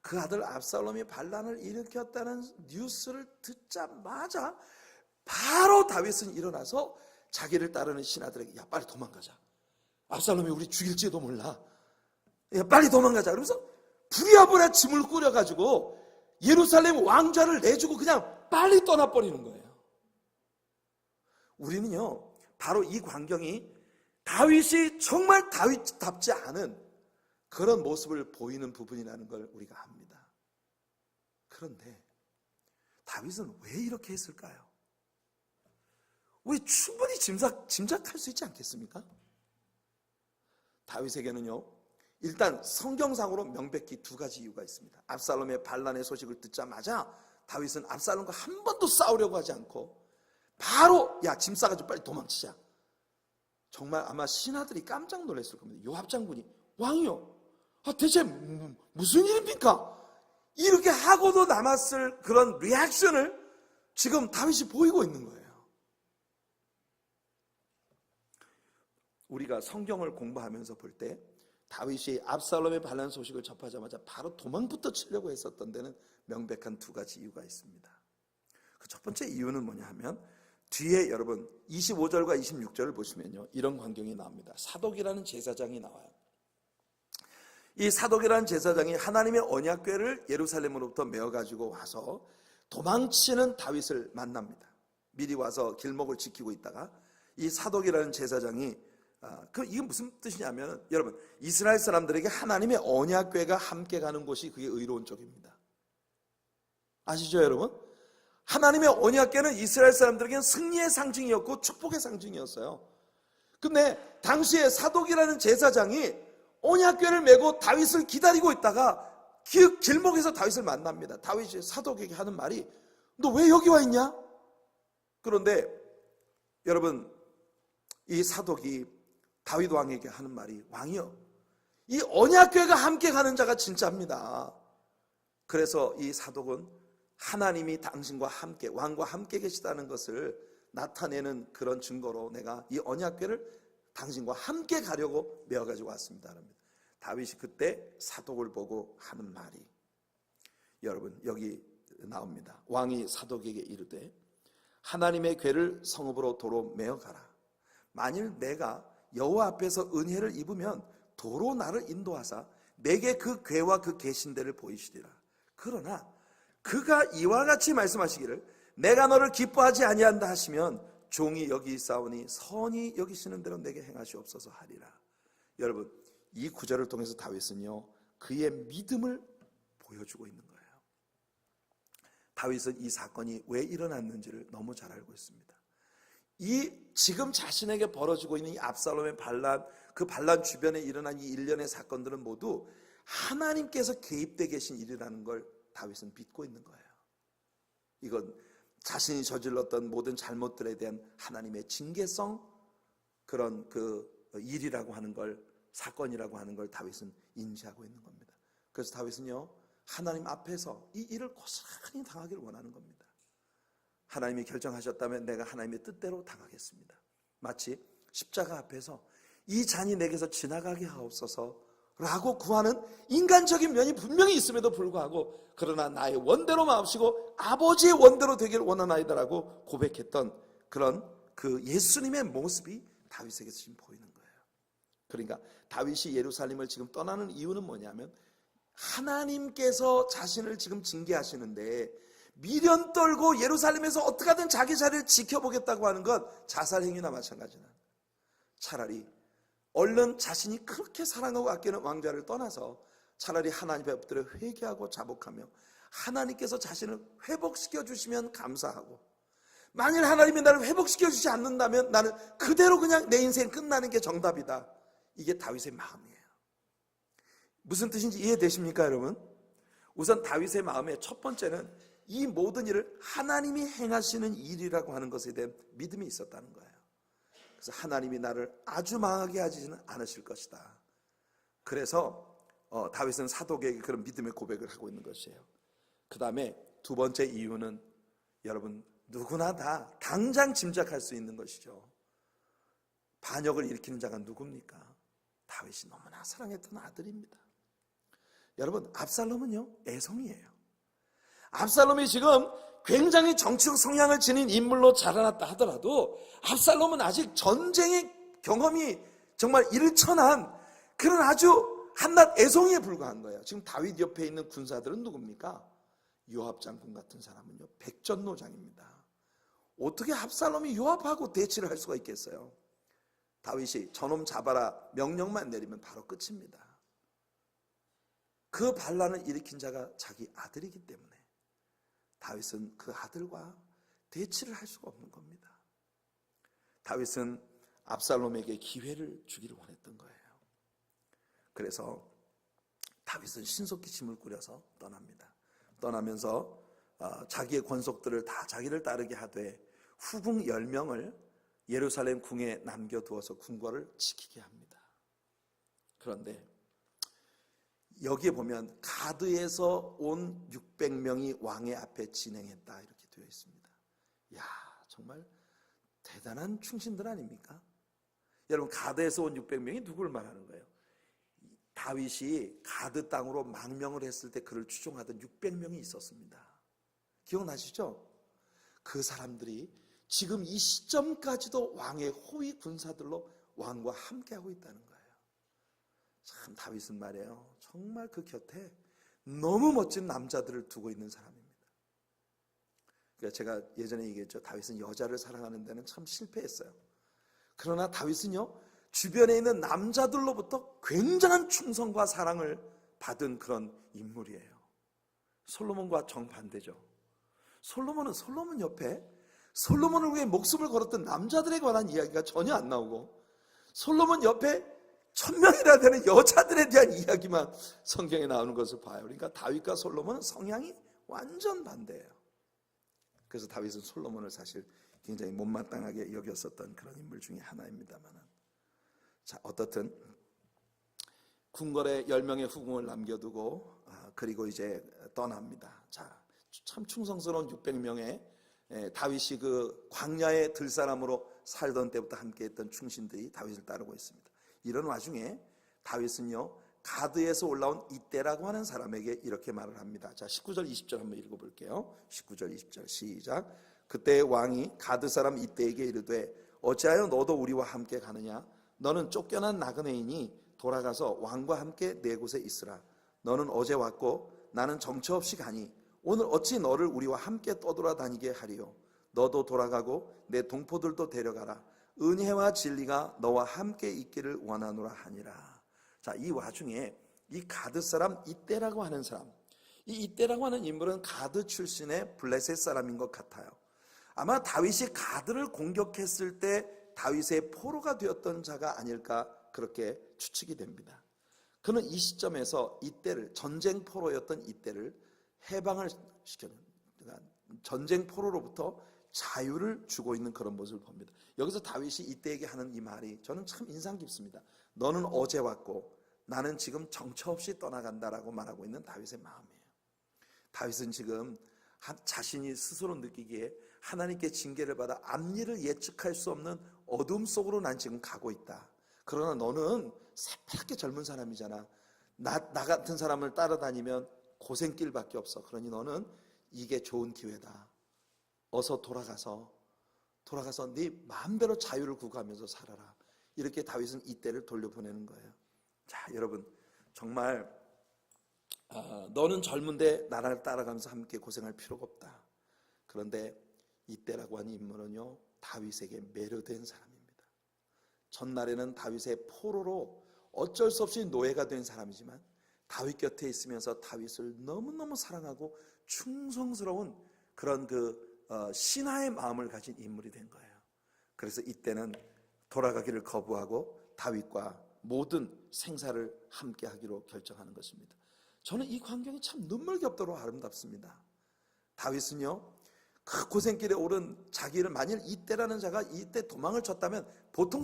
그 아들 압살롬이 반란을 일으켰다는 뉴스를 듣자마자 바로 다윗은 일어나서 자기를 따르는 신하들에게, 야 빨리 도망가자, 압살롬이 우리 죽일지도 몰라, 야 빨리 도망가자. 그러면서 부랴부랴 짐을 꾸려가지고 예루살렘 왕좌를 내주고 그냥 빨리 떠나버리는 거예요. 우리는요, 바로 이 광경이 다윗이 정말 다윗답지 않은 그런 모습을 보이는 부분이라는 걸 우리가 압니다. 그런데 다윗은 왜 이렇게 했을까요? 우리 충분히 짐작할 수 있지 않겠습니까? 다윗에게는요, 일단 성경상으로 명백히 두 가지 이유가 있습니다. 압살롬의 반란의 소식을 듣자마자 다윗은 압살롬과 한 번도 싸우려고 하지 않고 바로 야 짐 싸가지고 빨리 도망치자. 정말 아마 신하들이 깜짝 놀랐을 겁니다. 요압 장군이, 왕이요, 대체 무슨 일입니까? 이렇게 하고도 남았을 그런 리액션을 지금 다윗이 보이고 있는 거예요. 우리가 성경을 공부하면서 볼 때 다윗이 압살롬의 반란 소식을 접하자마자 바로 도망부터 치려고 했었던 데는 명백한 두 가지 이유가 있습니다. 그 첫 번째 이유는 뭐냐 하면 뒤에 여러분 25절과 26절을 보시면요, 이런 광경이 나옵니다. 사독이라는 제사장이 나와요. 이 사독이라는 제사장이 하나님의 언약궤를 예루살렘으로부터 메어가지고 와서 도망치는 다윗을 만납니다. 미리 와서 길목을 지키고 있다가 이 사독이라는 제사장이 이게 무슨 뜻이냐면, 여러분, 이스라엘 사람들에게 하나님의 언약궤가 함께 가는 곳이 그게 의로운 쪽입니다. 아시죠, 여러분? 하나님의 언약궤는 이스라엘 사람들에게는 승리의 상징이었고 축복의 상징이었어요. 근데 당시에 사독이라는 제사장이 언약궤를 메고 다윗을 기다리고 있다가 길목에서 다윗을 만납니다. 다윗이 사독에게 하는 말이, 너 왜 여기 와 있냐? 그런데 여러분, 이 사독이 다윗 왕에게 하는 말이, 왕이여, 이 언약궤가 함께 가는 자가 진짜입니다. 그래서 이 사독은 하나님이 당신과 함께, 왕과 함께 계시다는 것을 나타내는 그런 증거로 내가 이 언약궤를 당신과 함께 가려고 메어가지고 왔습니다. 다윗이 그때 사독을 보고 하는 말이, 여러분, 여기 나옵니다. 왕이 사독에게 이르되 하나님의 궤를 성읍으로 도로 메어가라. 만일 내가 여호와 앞에서 은혜를 입으면 도로 나를 인도하사 내게 그 궤와 그 계신대를 보이시리라. 그러나 그가 이와 같이 말씀하시기를 내가 너를 기뻐하지 아니한다 하시면 종이 여기 있사오니 선히 여기시는 대로 내게 행하시옵소서 하리라. 여러분, 이 구절을 통해서 다윗은요, 그의 믿음을 보여주고 있는 거예요. 다윗은 이 사건이 왜 일어났는지를 너무 잘 알고 있습니다. 이 지금 자신에게 벌어지고 있는 이 압살롬의 반란, 그 반란 주변에 일어난 이 일련의 사건들은 모두 하나님께서 개입되어 계신 일이라는 걸 다윗은 믿고 있는 거예요. 이건 자신이 저질렀던 모든 잘못들에 대한 하나님의 징계성, 그런 그 일이라고 하는 걸, 사건이라고 하는 걸 다윗은 인지하고 있는 겁니다. 그래서 다윗은요, 하나님 앞에서 이 일을 고스란히 당하기를 원하는 겁니다. 하나님이 결정하셨다면 내가 하나님의 뜻대로 당하겠습니다. 마치 십자가 앞에서 이 잔이 내게서 지나가게 하옵소서 라고 구하는 인간적인 면이 분명히 있음에도 불구하고, 그러나 나의 원대로 마옵시고 아버지의 원대로 되기를 원하나이다라고 고백했던 그런 그 예수님의 모습이 다윗에게서 지금 보이는 거예요. 그러니까 다윗이 예루살렘을 지금 떠나는 이유는 뭐냐면, 하나님께서 자신을 지금 징계하시는데 미련 떨고 예루살렘에서 어떻게든 자기 자리를 지켜보겠다고 하는 건 자살행위나 마찬가지나, 차라리 얼른 자신이 그렇게 사랑하고 아끼는 왕자를 떠나서 차라리 하나님 앞에 엎드려 회개하고 자복하며 하나님께서 자신을 회복시켜 주시면 감사하고, 만일 하나님이 나를 회복시켜 주지 않는다면 나는 그대로 그냥 내 인생 끝나는 게 정답이다. 이게 다윗의 마음이에요. 무슨 뜻인지 이해되십니까, 여러분? 우선 다윗의 마음의 첫 번째는 이 모든 일을 하나님이 행하시는 일이라고 하는 것에 대한 믿음이 있었다는 거예요. 그래서 하나님이 나를 아주 망하게 하지는 않으실 것이다. 그래서 다윗은 사독에게 그런 믿음의 고백을 하고 있는 것이에요. 그 다음에 두 번째 이유는 여러분, 누구나 다 당장 짐작할 수 있는 것이죠. 반역을 일으키는 자가 누굽니까? 다윗이 너무나 사랑했던 아들입니다. 여러분, 압살롬은요, 애송이에요. 압살롬이 지금 굉장히 정치적 성향을 지닌 인물로 자라났다 하더라도 압살롬은 아직 전쟁의 경험이 정말 일천한 그런 아주 한낱 애송이에 불과한 거예요. 지금 다윗 옆에 있는 군사들은 누굽니까? 요압 장군 같은 사람은요, 백전노장입니다. 어떻게 압살롬이 요압하고 대치를 할 수가 있겠어요? 다윗이 저놈 잡아라 명령만 내리면 바로 끝입니다. 그 반란을 일으킨 자가 자기 아들이기 때문에 다윗은 그 아들과 대치를 할 수가 없는 겁니다. 다윗은 압살롬에게 기회를 주기를 원했던 거예요. 그래서 다윗은 신속히 짐을 꾸려서 떠납니다. 떠나면서 자기의 권속들을 다 자기를 따르게 하되 후궁 10명을 예루살렘 궁에 남겨두어서 궁궐을 지키게 합니다. 그런데 여기에 보면 가드에서 온 600명이 왕의 앞에 진행했다 이렇게 되어 있습니다. 야, 정말 대단한 충신들 아닙니까? 여러분, 가드에서 온 600명이 누굴 말하는 거예요? 다윗이 가드 땅으로 망명을 했을 때 그를 추종하던 600명이 있었습니다. 기억나시죠? 그 사람들이 지금 이 시점까지도 왕의 호위 군사들로 왕과 함께하고 있다는 거예요. 참, 다윗은 말이에요, 정말 그 곁에 너무 멋진 남자들을 두고 있는 사람입니다. 그러니까 제가 예전에 얘기했죠. 다윗은 여자를 사랑하는 데는 참 실패했어요. 그러나 다윗은요, 주변에 있는 남자들로부터 굉장한 충성과 사랑을 받은 그런 인물이에요. 솔로몬과 정반대죠. 솔로몬 옆에 솔로몬을 위해 목숨을 걸었던 남자들에 관한 이야기가 전혀 안 나오고, 솔로몬 옆에 1000명이나 되는 여자들에 대한 이야기만 성경에 나오는 것을 봐요. 그러니까 다윗과 솔로몬은 성향이 완전 반대예요. 그래서 다윗은 솔로몬을 사실 굉장히 못마땅하게 여겼었던 그런 인물 중에 하나입니다만, 자, 어떻든 궁궐에 10명의 후궁을 남겨두고 그리고 이제 떠납니다. 자, 참 충성스러운 600명의 다윗이 그 광야의 들사람으로 살던 때부터 함께했던 충신들이 다윗을 따르고 있습니다. 이런 와중에 다윗은요, 가드에서 올라온 이때라고 하는 사람에게 이렇게 말을 합니다. 자, 19절 20절 한번 읽어볼게요. 19절 20절 시작. 그때 왕이 가드 사람 이때에게 이르되 어찌하여 너도 우리와 함께 가느냐? 너는 쫓겨난 나그네이니 돌아가서 왕과 함께 네 곳에 있으라. 너는 어제 왔고 나는 정처 없이 가니 오늘 어찌 너를 우리와 함께 떠돌아다니게 하리요? 너도 돌아가고 내 동포들도 데려가라. 은혜와 진리가 너와 함께 있기를 원하노라 하니라. 자, 이 와중에 이 가드 사람 이때라고 하는 사람, 이 이때라고 하는 인물은 가드 출신의 블레셋 사람인 것 같아요. 아마 다윗이 가드를 공격했을 때 다윗의 포로가 되었던 자가 아닐까 그렇게 추측이 됩니다. 그는 이 시점에서 이때를, 전쟁 포로였던 이때를 해방을 시켜는, 그러니까 전쟁 포로로부터 자유를 주고 있는 그런 모습을 봅니다. 여기서 다윗이 이때에게 하는 이 말이 저는 참 인상 깊습니다. 너는 어제 왔고 나는 지금 정처 없이 떠나간다라고 말하고 있는 다윗의 마음이에요. 다윗은 지금 자신이 스스로 느끼기에 하나님께 징계를 받아 앞일을 예측할 수 없는 어둠 속으로 난 지금 가고 있다. 그러나 너는 새파랗게 젊은 사람이잖아. 나 같은 사람을 따라다니면 고생길밖에 없어. 그러니 너는 이게 좋은 기회다. 어서 돌아가서 네 마음대로 자유를 구가하면서 살아라. 이렇게 다윗은 이때를 돌려보내는 거예요. 자, 여러분, 정말 너는 젊은데 나를 따라가면서 함께 고생할 필요가 없다. 그런데 이때라고 하는 인물은요, 다윗에게 매료된 사람입니다. 전날에는 다윗의 포로로 어쩔 수 없이 노예가 된 사람이지만 다윗 곁에 있으면서 다윗을 너무너무 사랑하고 충성스러운 그런 신하의 마음을 가진 인물이 된 거예요. 그래서 이때는 돌아가기를 거부하고 다윗과 모든 생사를 함께 하기로 결정하는 것입니다. 저는 이 광경이 참 눈물겹도록 아름답습니다. 다윗은요, 그 고생길에 오른 자기를, 만일 이때라는 자가 이때 도망을 쳤다면 보통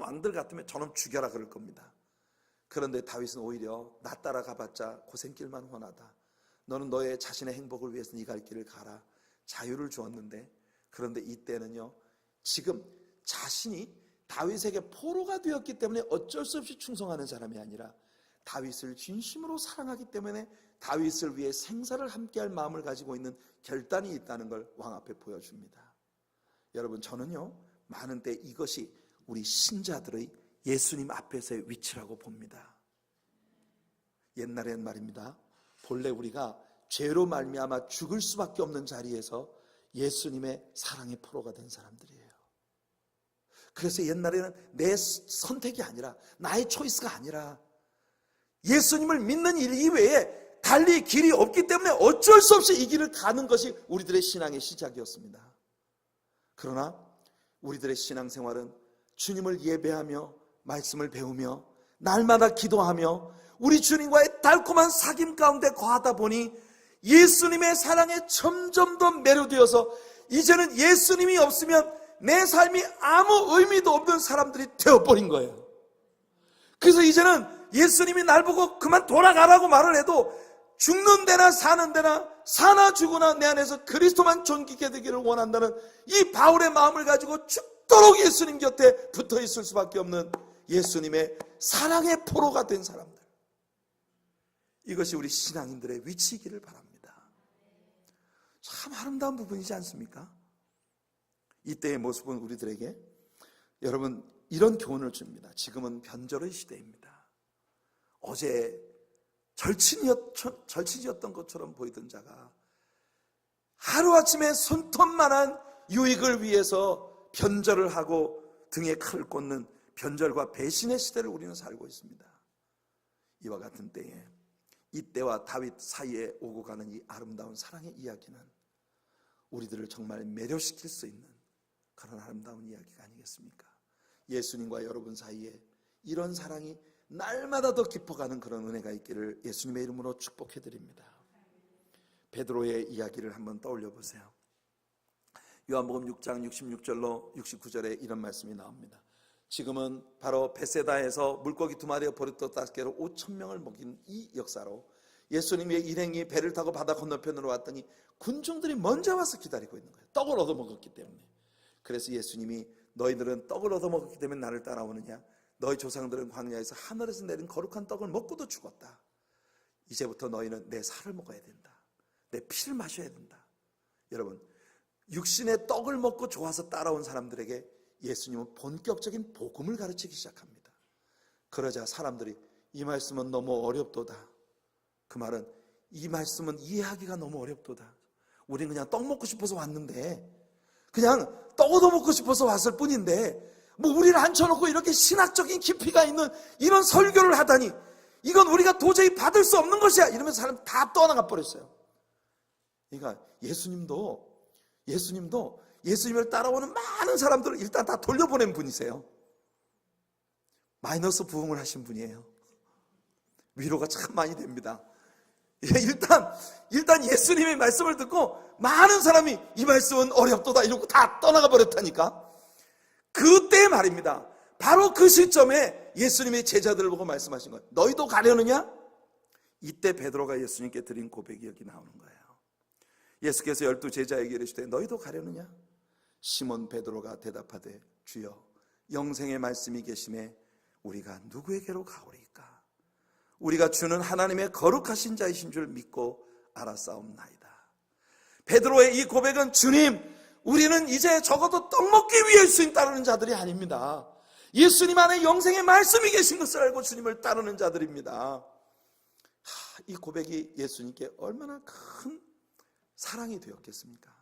왕들 같으면 저놈 죽여라 그럴 겁니다. 그런데 다윗은 오히려 나 따라가봤자 고생길만 훤하다. 너는 너의 자신의 행복을 위해서 네 갈 길을 가라. 자유를 주었는데, 그런데 이때는요, 지금 자신이 다윗에게 포로가 되었기 때문에 어쩔 수 없이 충성하는 사람이 아니라 다윗을 진심으로 사랑하기 때문에 다윗을 위해 생사를 함께할 마음을 가지고 있는 결단이 있다는 걸 왕 앞에 보여줍니다. 여러분, 저는요, 많은 때 이것이 우리 신자들의 예수님 앞에서의 위치라고 봅니다. 옛날엔 말입니다, 본래 우리가 죄로 말미암아 죽을 수밖에 없는 자리에서 예수님의 사랑의 포로가 된 사람들이에요. 그래서 옛날에는 내 선택이 아니라, 나의 초이스가 아니라 예수님을 믿는 일 이외에 달리 길이 없기 때문에 어쩔 수 없이 이 길을 가는 것이 우리들의 신앙의 시작이었습니다. 그러나 우리들의 신앙생활은 주님을 예배하며 말씀을 배우며 날마다 기도하며 우리 주님과의 달콤한 사귐 가운데 거하다 보니 예수님의 사랑에 점점 더 매료되어서 이제는 예수님이 없으면 내 삶이 아무 의미도 없는 사람들이 되어버린 거예요. 그래서 이제는 예수님이 날 보고 그만 돌아가라고 말을 해도 죽는 데나 사는 데나 사나 죽으나 내 안에서 그리스도만 존귀케 되기를 원한다는 이 바울의 마음을 가지고 죽도록 예수님 곁에 붙어 있을 수밖에 없는 예수님의 사랑의 포로가 된 사람들, 이것이 우리 신앙인들의 위치이기를 바랍니다. 참 아름다운 부분이지 않습니까? 이때의 모습은 우리들에게 여러분 이런 교훈을 줍니다. 지금은 변절의 시대입니다. 어제 절친이었던 것처럼 보이던 자가 하루아침에 손톱만한 유익을 위해서 변절을 하고 등에 칼을 꽂는 변절과 배신의 시대를 우리는 살고 있습니다. 이와 같은 때에 이때와 다윗 사이에 오고 가는 이 아름다운 사랑의 이야기는 우리들을 정말 매료시킬 수 있는 그런 아름다운 이야기가 아니겠습니까? 예수님과 여러분 사이에 이런 사랑이 날마다 더 깊어가는 그런 은혜가 있기를 예수님의 이름으로 축복해드립니다. 베드로의 이야기를 한번 떠올려 보세요. 요한복음 6장 66절로 69절에 이런 말씀이 나옵니다. 지금은 바로 베세다에서 물고기 2마리와 보리떡 5개로 5,000명을 먹인 이 역사로 예수님의 일행이 배를 타고 바다 건너편으로 왔더니 군중들이 먼저 와서 기다리고 있는 거예요. 떡을 얻어먹었기 때문에. 그래서 예수님이 너희들은 떡을 얻어먹었기 때문에 나를 따라오느냐? 너희 조상들은 광야에서 하늘에서 내린 거룩한 떡을 먹고도 죽었다. 이제부터 너희는 내 살을 먹어야 된다. 내 피를 마셔야 된다. 여러분, 육신의 떡을 먹고 좋아서 따라온 사람들에게 예수님은 본격적인 복음을 가르치기 시작합니다. 그러자 사람들이 이 말씀은 너무 어렵도다. 그 말은 이 말씀은 이해하기가 너무 어렵도다. 우린 그냥 떡 먹고 싶어서 왔는데, 그냥 떡 얻어먹고 싶어서 왔을 뿐인데 뭐 우리를 앉혀놓고 이렇게 신학적인 깊이가 있는 이런 설교를 하다니 이건 우리가 도저히 받을 수 없는 것이야, 이러면서 사람 다 떠나가 버렸어요. 그러니까 예수님도 예수님을 따라오는 많은 사람들을 일단 다 돌려보낸 분이세요. 마이너스 부흥을 하신 분이에요. 위로가 참 많이 됩니다. 일단 예수님의 말씀을 듣고 많은 사람이 이 말씀은 어렵도다 이러고 다 떠나가 버렸다니까. 그때 말입니다. 바로 그 시점에 예수님의 제자들을 보고 말씀하신 거예요. 너희도 가려느냐? 이때 베드로가 예수님께 드린 고백이 여기 나오는 거예요. 예수께서 12 제자에게 이르시되 너희도 가려느냐? 시몬 베드로가 대답하되 주여 영생의 말씀이 계심에 우리가 누구에게로 가오리까? 우리가 주는 하나님의 거룩하신 자이신 줄 믿고 알았사옵나이다. 베드로의 이 고백은 주님, 우리는 이제 적어도 떡 먹기 위해 예수님 따르는 자들이 아닙니다. 예수님 안에 영생의 말씀이 계신 것을 알고 주님을 따르는 자들입니다. 이 고백이 예수님께 얼마나 큰 사랑이 되었겠습니까?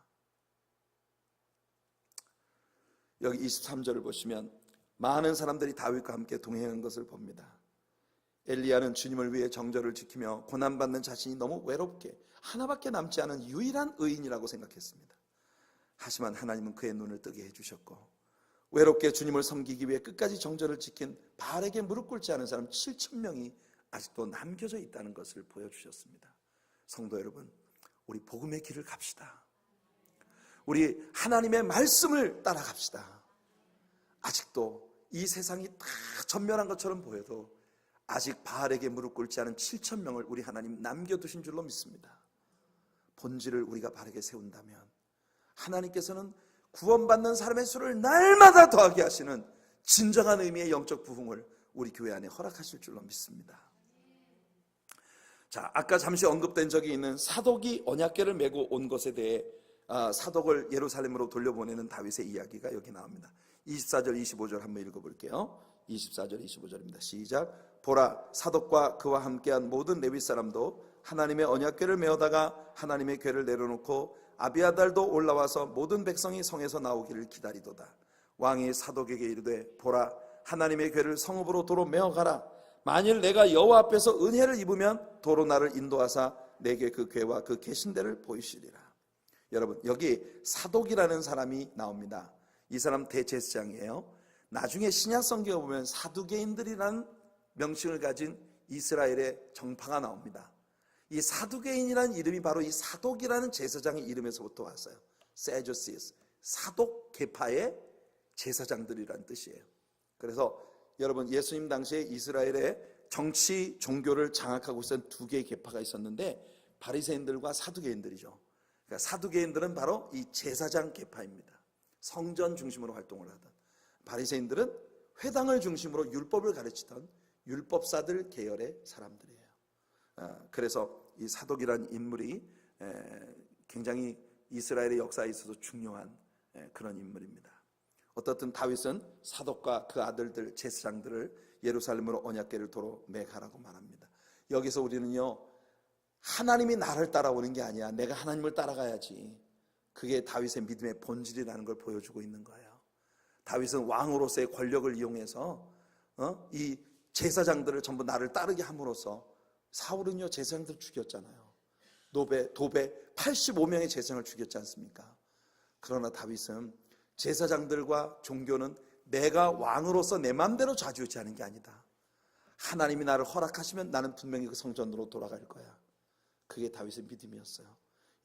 여기 23절을 보시면 많은 사람들이 다윗과 함께 동행한 것을 봅니다. 엘리야는 주님을 위해 정절을 지키며 고난받는 자신이 너무 외롭게 하나밖에 남지 않은 유일한 의인이라고 생각했습니다. 하지만 하나님은 그의 눈을 뜨게 해주셨고 외롭게 주님을 섬기기 위해 끝까지 정절을 지킨 바알에게 무릎 꿇지 않은 사람 7,000명이 아직도 남겨져 있다는 것을 보여주셨습니다. 성도 여러분, 우리 복음의 길을 갑시다. 우리 하나님의 말씀을 따라갑시다. 아직도 이 세상이 다 전멸한 것처럼 보여도 아직 바알에게 무릎 꿇지 않은 7,000명을 우리 하나님 남겨두신 줄로 믿습니다. 본질을 우리가 바르게 세운다면 하나님께서는 구원받는 사람의 수를 날마다 더하게 하시는 진정한 의미의 영적 부흥을 우리 교회 안에 허락하실 줄로 믿습니다. 자, 아까 잠시 언급된 적이 있는 사독이 언약궤를 메고 온 것에 대해 사독을 예루살렘으로 돌려보내는 다윗의 이야기가 여기 나옵니다. 24절 25절 한번 읽어볼게요. 24절 25절입니다. 시작. 보라, 사독과 그와 함께한 모든 레위 사람도 하나님의 언약궤를 메어다가 하나님의 궤를 내려놓고 아비아달도 올라와서 모든 백성이 성에서 나오기를 기다리도다. 왕이 사독에게 이르되 보라, 하나님의 궤를 성읍으로 도로 메어가라. 만일 내가 여호와 앞에서 은혜를 입으면 도로 나를 인도하사 내게 그 궤와 그 계신대를 보이시리라. 여러분, 여기 사독이라는 사람이 나옵니다. 이 사람 대제사장이에요. 나중에 신약 성경에 보면 사두개인들이라는 명칭을 가진 이스라엘의 정파가 나옵니다. 이 사두개인이라는 이름이 바로 이 사독이라는 제사장의 이름에서부터 왔어요. 세주시스, 사독 계파의 제사장들이라는 뜻이에요. 그래서 여러분, 예수님 당시에 이스라엘의 정치 종교를 장악하고 있었던 두 개의 계파가 있었는데 바리새인들과 사두개인들이죠. 그러니까 사두개인들은 바로 이 제사장 계파입니다. 성전 중심으로 활동을 하던, 바리새인들은 회당을 중심으로 율법을 가르치던 율법사들 계열의 사람들이에요. 그래서 이 사독이라는 인물이 굉장히 이스라엘의 역사에 있어서 중요한 그런 인물입니다. 어떻든 다윗은 사독과 그 아들들 제사장들을 예루살렘으로 언약궤를 도로 매가라고 말합니다. 여기서 우리는요, 하나님이 나를 따라오는 게 아니야, 내가 하나님을 따라가야지, 그게 다윗의 믿음의 본질이라는 걸 보여주고 있는 거예요. 다윗은 왕으로서의 권력을 이용해서 이 제사장들을 전부 나를 따르게 함으로써, 사울은요 제사장들 죽였잖아요. 도배 85명의 제사장을 죽였지 않습니까? 그러나 다윗은 제사장들과 종교는 내가 왕으로서 내 마음대로 좌지우지하는 게 아니다, 하나님이 나를 허락하시면 나는 분명히 그 성전으로 돌아갈 거야. 그게 다윗의 믿음이었어요.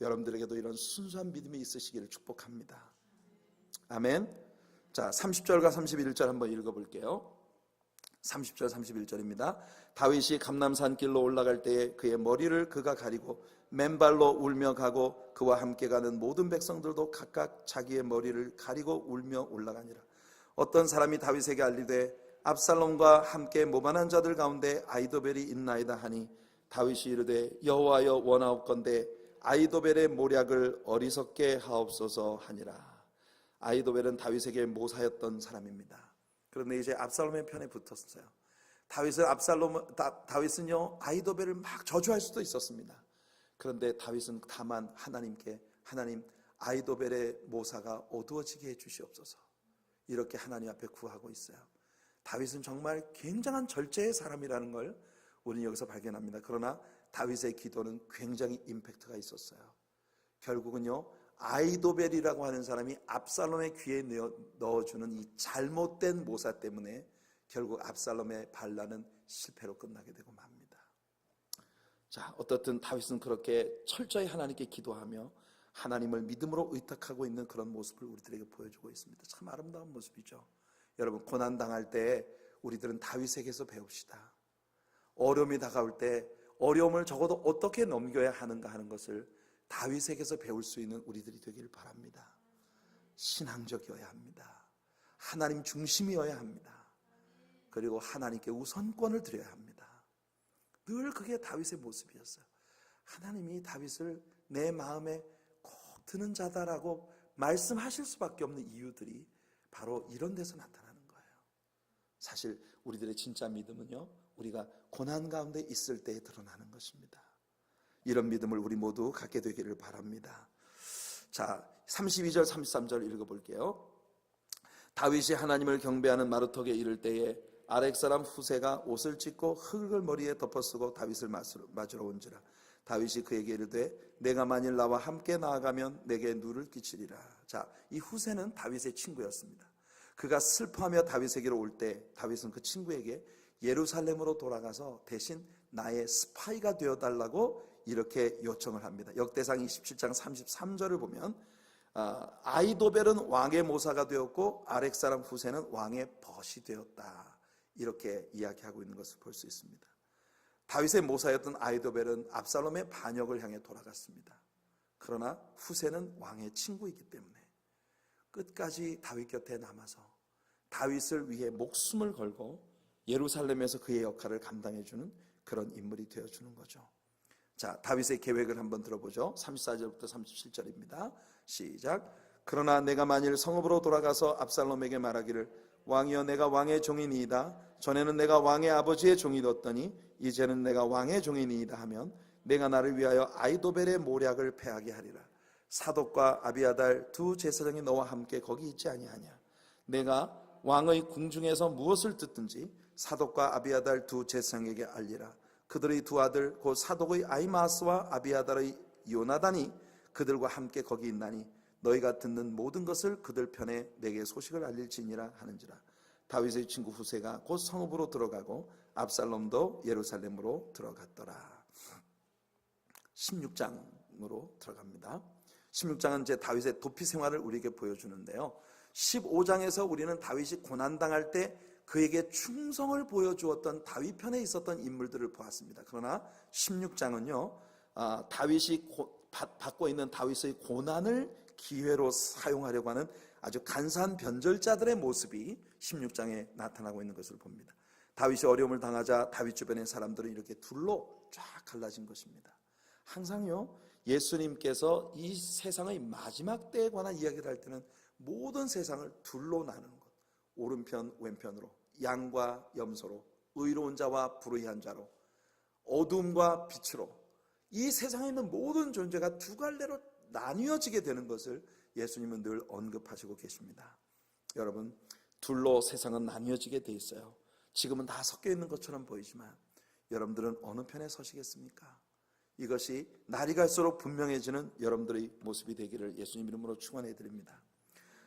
여러분들에게도 이런 순수한 믿음이 있으시기를 축복합니다. 아멘. 자, 30절과 31절 한번 읽어볼게요. 30절 31절입니다. 다윗이 감람산 길로 올라갈 때에 그의 머리를 그가 가리고 맨발로 울며 가고 그와 함께 가는 모든 백성들도 각각 자기의 머리를 가리고 울며 올라가니라. 어떤 사람이 다윗에게 알리되 압살롬과 함께 모반한 자들 가운데 아히도벨이 있나이다 하니 다윗이 이르되 여호와여 원하옵건대 아히도벨의 모략을 어리석게 하옵소서 하니라. 아히도벨은 다윗에게 모사였던 사람입니다. 그런데 이제 압살롬의 편에 붙었어요. 다윗은요 아히도벨을 막 저주할 수도 있었습니다. 그런데 다윗은 다만 하나님께, 하나님 아히도벨의 모사가 어두워지게 해주시옵소서, 이렇게 하나님 앞에 구하고 있어요. 다윗은 정말 굉장한 절제의 사람이라는 걸 우리는 여기서 발견합니다. 그러나 다윗의 기도는 굉장히 임팩트가 있었어요. 결국은요 아히도벨이라고 하는 사람이 압살롬의 귀에 넣어주는 이 잘못된 모사 때문에 결국 압살롬의 반란은 실패로 끝나게 되고 맙니다. 자, 어떻든 다윗은 그렇게 철저히 하나님께 기도하며 하나님을 믿음으로 의탁하고 있는 그런 모습을 우리들에게 보여주고 있습니다. 참 아름다운 모습이죠. 여러분, 고난당할 때 우리들은 다윗에게서 배웁시다. 어려움이 다가올 때 어려움을 적어도 어떻게 넘겨야 하는가 하는 것을 다윗에게서 배울 수 있는 우리들이 되기를 바랍니다. 신앙적이어야 합니다. 하나님 중심이어야 합니다. 그리고 하나님께 우선권을 드려야 합니다. 늘 그게 다윗의 모습이었어요. 하나님이 다윗을 내 마음에 꼭 드는 자다라고 말씀하실 수밖에 없는 이유들이 바로 이런 데서 나타나는 거예요. 사실 우리들의 진짜 믿음은요, 우리가 고난 가운데 있을 때에 드러나는 것입니다. 이런 믿음을 우리 모두 갖게 되기를 바랍니다. 자, 32절 33절 읽어볼게요. 다윗이 하나님을 경배하는 마루턱에 이를 때에 아렉 사람 후세가 옷을 찢고 흙을 머리에 덮어쓰고 다윗을 맞으러 온지라. 다윗이 그에게 이르되 내가 만일 나와 함께 나아가면 내게 누를 끼치리라. 자, 이 후세는 다윗의 친구였습니다. 그가 슬퍼하며 다윗에게로 올 때 다윗은 그 친구에게 예루살렘으로 돌아가서 대신 나의 스파이가 되어달라고 이렇게 요청을 합니다. 역대상 27장 33절을 보면 아히도벨은 왕의 모사가 되었고 아렉 사람 후세는 왕의 벗이 되었다, 이렇게 이야기하고 있는 것을 볼 수 있습니다. 다윗의 모사였던 아히도벨은 압살롬의 반역을 향해 돌아갔습니다. 그러나 후세는 왕의 친구이기 때문에 끝까지 다윗 곁에 남아서 다윗을 위해 목숨을 걸고 예루살렘에서 그의 역할을 감당해주는 그런 인물이 되어주는 거죠. 자, 다윗의 계획을 한번 들어보죠. 34절부터 37절입니다. 시작. 그러나 내가 만일 성읍으로 돌아가서 압살롬에게 말하기를 왕이여 내가 왕의 종이니이다, 전에는 내가 왕의 아버지의 종이었더니 이제는 내가 왕의 종이니이다 하면 내가 나를 위하여 아히도벨의 모략을 패하게 하리라. 사독과 아비아달 두 제사장이 너와 함께 거기 있지 아니하냐. 내가 왕의 궁중에서 무엇을 듣든지 사독과 아비아달 두 제사장에게 알리라. 그들의 두 아들 곧 사독의 아히마스와 아비아달의 요나단이 그들과 함께 거기 있나니 너희가 듣는 모든 것을 그들 편에 내게 소식을 알릴지니라 하는지라. 다윗의 친구 후세가 곧 성읍으로 들어가고 압살롬도 예루살렘으로 들어갔더라. 16장으로 들어갑니다. 16장은 이제 다윗의 도피 생활을 우리에게 보여주는데요. 15장에서 우리는 다윗이 고난당할 때 그에게 충성을 보여주었던 다윗 편에 있었던 인물들을 보았습니다. 그러나 16장은요, 다윗이 받고 있는 다윗의 고난을 기회로 사용하려고 하는 아주 간사한 변절자들의 모습이 16장에 나타나고 있는 것을 봅니다. 다윗이 어려움을 당하자 다윗 주변의 사람들은 이렇게 둘로 쫙 갈라진 것입니다. 항상요, 예수님께서 이 세상의 마지막 때에 관한 이야기를 할 때는 모든 세상을 둘로 나누는 것, 오른편 왼편으로, 양과 염소로, 의로운 자와 불의한 자로, 어둠과 빛으로, 이 세상에 있는 모든 존재가 두 갈래로 나뉘어지게 되는 것을 예수님은 늘 언급하시고 계십니다. 여러분, 둘로 세상은 나뉘어지게 돼 있어요. 지금은 다 섞여 있는 것처럼 보이지만 여러분들은 어느 편에 서시겠습니까? 이것이 날이 갈수록 분명해지는 여러분들의 모습이 되기를 예수님 이름으로 축원해 드립니다.